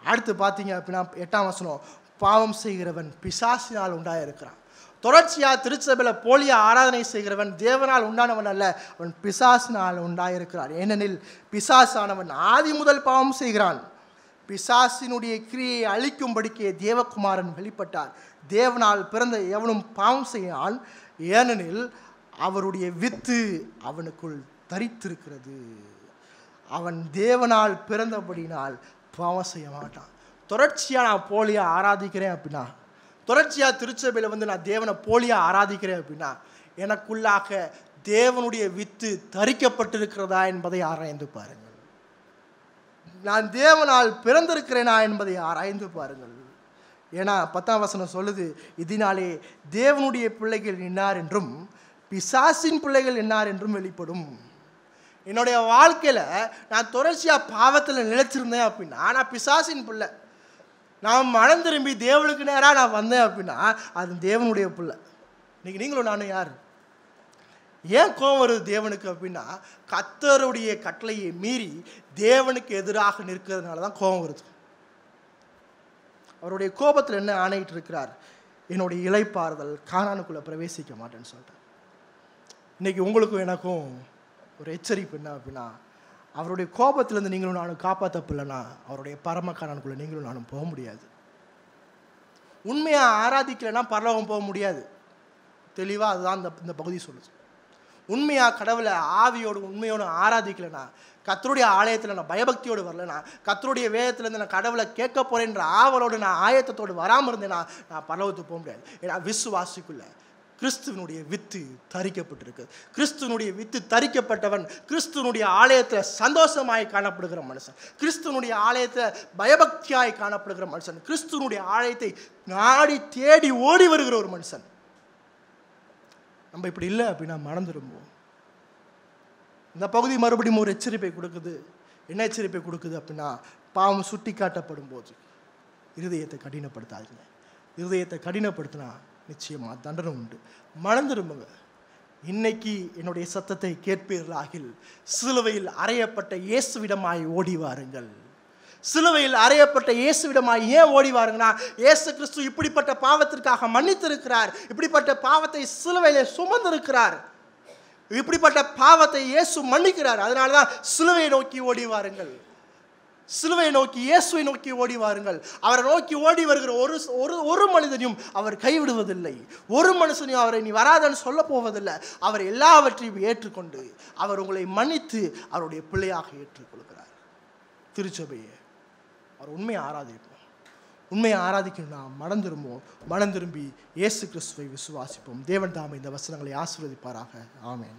[SPEAKER 1] அடுத்து பார்த்தீங்க அப்படின்னா 8ஆம் வசனம், பாவம் செய்கிறவன் பிசாசினால் உண்டாயிருக்கிறான். தொடர்ச்சியாக திருச்சபையில் போலியா ஆராதனை செய்கிறவன் தேவனால் உண்டானவன் அல்ல, அவன் பிசாசினால் உண்டாயிருக்கிறான். ஏனெனில் பிசாசானவன் ஆதி முதல் பாவம் செய்கிறான். பிசாசினுடைய கிரியை அழிக்கும்படிக்கே தேவகுமாரன் வெளிப்பட்டார். தேவனால் பிறந்த எவனும் பாவம் செய்யான், ஏனெனில் அவருடைய வித்து அவனுக்குள் தரித்திருக்கிறது. அவன் தேவனால் பிறந்தபடினால் பாவம் செய்ய மாட்டான். தொடர்ச்சியாக நான் போலியா ஆராதிக்கிறேன் அப்படின்னா, தொடர்ச்சியாக திருச்சபையில் வந்து நான் தேவனை போலியா ஆராதிக்கிறேன் அப்படின்னா, எனக்குள்ளாக தேவனுடைய வித்து தரிக்கப்பட்டிருக்கிறதா என்பதை ஆராய்ந்து பாருங்கள். நான் தேவனால் பிறந்திருக்கிறேனா என்பதை ஆராய்ந்து பாருங்கள். ஏன்னா 10ஆம் வசனம் சொல்லுது, இதனாலே தேவனுடைய பிள்ளைகள் என்னார் என்றும் பிசாசின் பிள்ளைகள் என்னார் என்றும் வெளிப்படும். என்னுடைய வாழ்க்கையில் நான் தொடர்ச்சியாக பாவத்தில் நிலைச்சிருந்தேன் அப்படின்னா நான் பிசாசின் பிள்ளை. நான் மனம் திரும்பி தேவனுக்கு நேராக நான் வந்தேன் அப்படின்னா அது தேவனுடைய பிள்ளை. இன்னைக்கு நீங்களும் நானும் யார்? ஏன் கோபம் வருது தேவனுக்கு அப்படின்னா, கர்த்தருடைய கட்டளையை மீறி தேவனுக்கு எதிராக நிற்கிறதுனால தான் கோபம் வருது. அவருடைய கோபத்தில் என்ன ஆணையிட்டு இருக்கிறார்? என்னுடைய இளைப்பாறுதல் கானானுக்குள்ளே பிரவேசிக்க மாட்டேன்னு சொல்லிட்டார். இன்னைக்கு உங்களுக்கும் எனக்கும் ஒரு எச்சரிப்பு என்ன அப்படின்னா, அவருடைய கோபத்திலேருந்து நீங்களும் நானும் காப்பாற்றப்பில்லைன்னா அவருடைய பரம கானானுக்குள்ளே நீங்களும் நானும் போக முடியாது. உண்மையாக ஆராதிக்கலைன்னா பரலோகம் போக முடியாது. தெளிவாக அதுதான் இந்த பகுதி சொல்லுது. உண்மையாக கடவுளை ஆவியோடு உண்மையோடு ஆராதிக்கலைன்னா, கர்த்தருடைய ஆலயத்தில் நான் பயபக்தியோடு வரலைன்னா, கர்த்தருடைய வேதத்திலேருந்து நான் கடவுளை கேட்க போகிறேன்ற ஆவலோடு நான் ஆயத்தத்தோடு வராமல் இருந்தேன்னா நான் பரலோகத்துக்கு போக முடியாது. ஏன்னா விசுவாசிக்குள்ள கிறிஸ்துவனுடைய வித்து தரிக்கப்பட்டிருக்கு. கிறிஸ்துவனுடைய வித்து தரிக்கப்பட்டவன் கிறிஸ்துவனுடைய ஆலயத்தில் சந்தோஷமாய் காணப்படுகிற மனுஷன், கிறிஸ்துவனுடைய ஆலயத்தில் பயபக்தியாய் காணப்படுகிற மனுஷன், கிறிஸ்துவனுடைய ஆலயத்தை நாடி தேடி ஓடி வருகிற ஒரு மனுஷன். நம்ம இப்படி இல்லை அப்படின்னா மனம் திரும்புவோம். இந்த பகுதி மறுபடியும் ஒரு எச்சரிப்பை கொடுக்குது. என்ன எச்சரிப்பை கொடுக்குது அப்படின்னா, பாவம் சுட்டி காட்டப்படும் போது இருதயத்தை கடினப்படுத்தாதீங்க. இருதயத்தை கடினப்படுத்தினா நிச்சயமாக தண்டனை உண்டு. மனம் திரும்புங்க. இன்னைக்கு என்னுடைய சத்தத்தை கேட்பீர்களாகில் சிலுவையில் அறையப்பட்ட இயேசுவிடமாய் ஓடி வாருங்கள். சிலுவையில் அறையப்பட்ட இயேசுவிடமாய் ஏன் ஓடி வாருங்கன்னா, இயேசு கிறிஸ்து இப்படிப்பட்ட பாவத்திற்காக மன்னித்திருக்கிறார். இப்படிப்பட்ட பாவத்தை சிலுவையிலே சுமந்திருக்கிறார். இப்படிப்பட்ட பாவத்தை இயேசு மன்னிக்கிறார். அதனால தான் சிலுவையை நோக்கி ஓடி வாருங்கள். சிலுவையை நோக்கி இயேசுவை நோக்கி ஓடி வாருங்கள். அவரை நோக்கி ஓடி வருகிற ஒரு மனிதனையும் அவர் கைவிடுவதில்லை. ஒரு மனுஷனையும் அவரை நீ வராதன்னு சொல்ல போவதில்லை. அவர் எல்லாவற்றையும் ஏற்றுக்கொண்டு அவர் உங்களை மன்னித்து அவருடைய பிள்ளையாக ஏற்றுக்கொள்கிறார். திருச்சபையை அவர் உண்மையை ஆராதிப்போம். உண்மையை ஆராதிக்கணும்னா மனம் திரும்புவோம். மனம் திரும்பி இயேசு கிறிஸ்துவை விசுவாசிப்போம். தேவன் தாமே இந்த வசனங்களை ஆசீர்வதிப்பாராக. ஆமென்.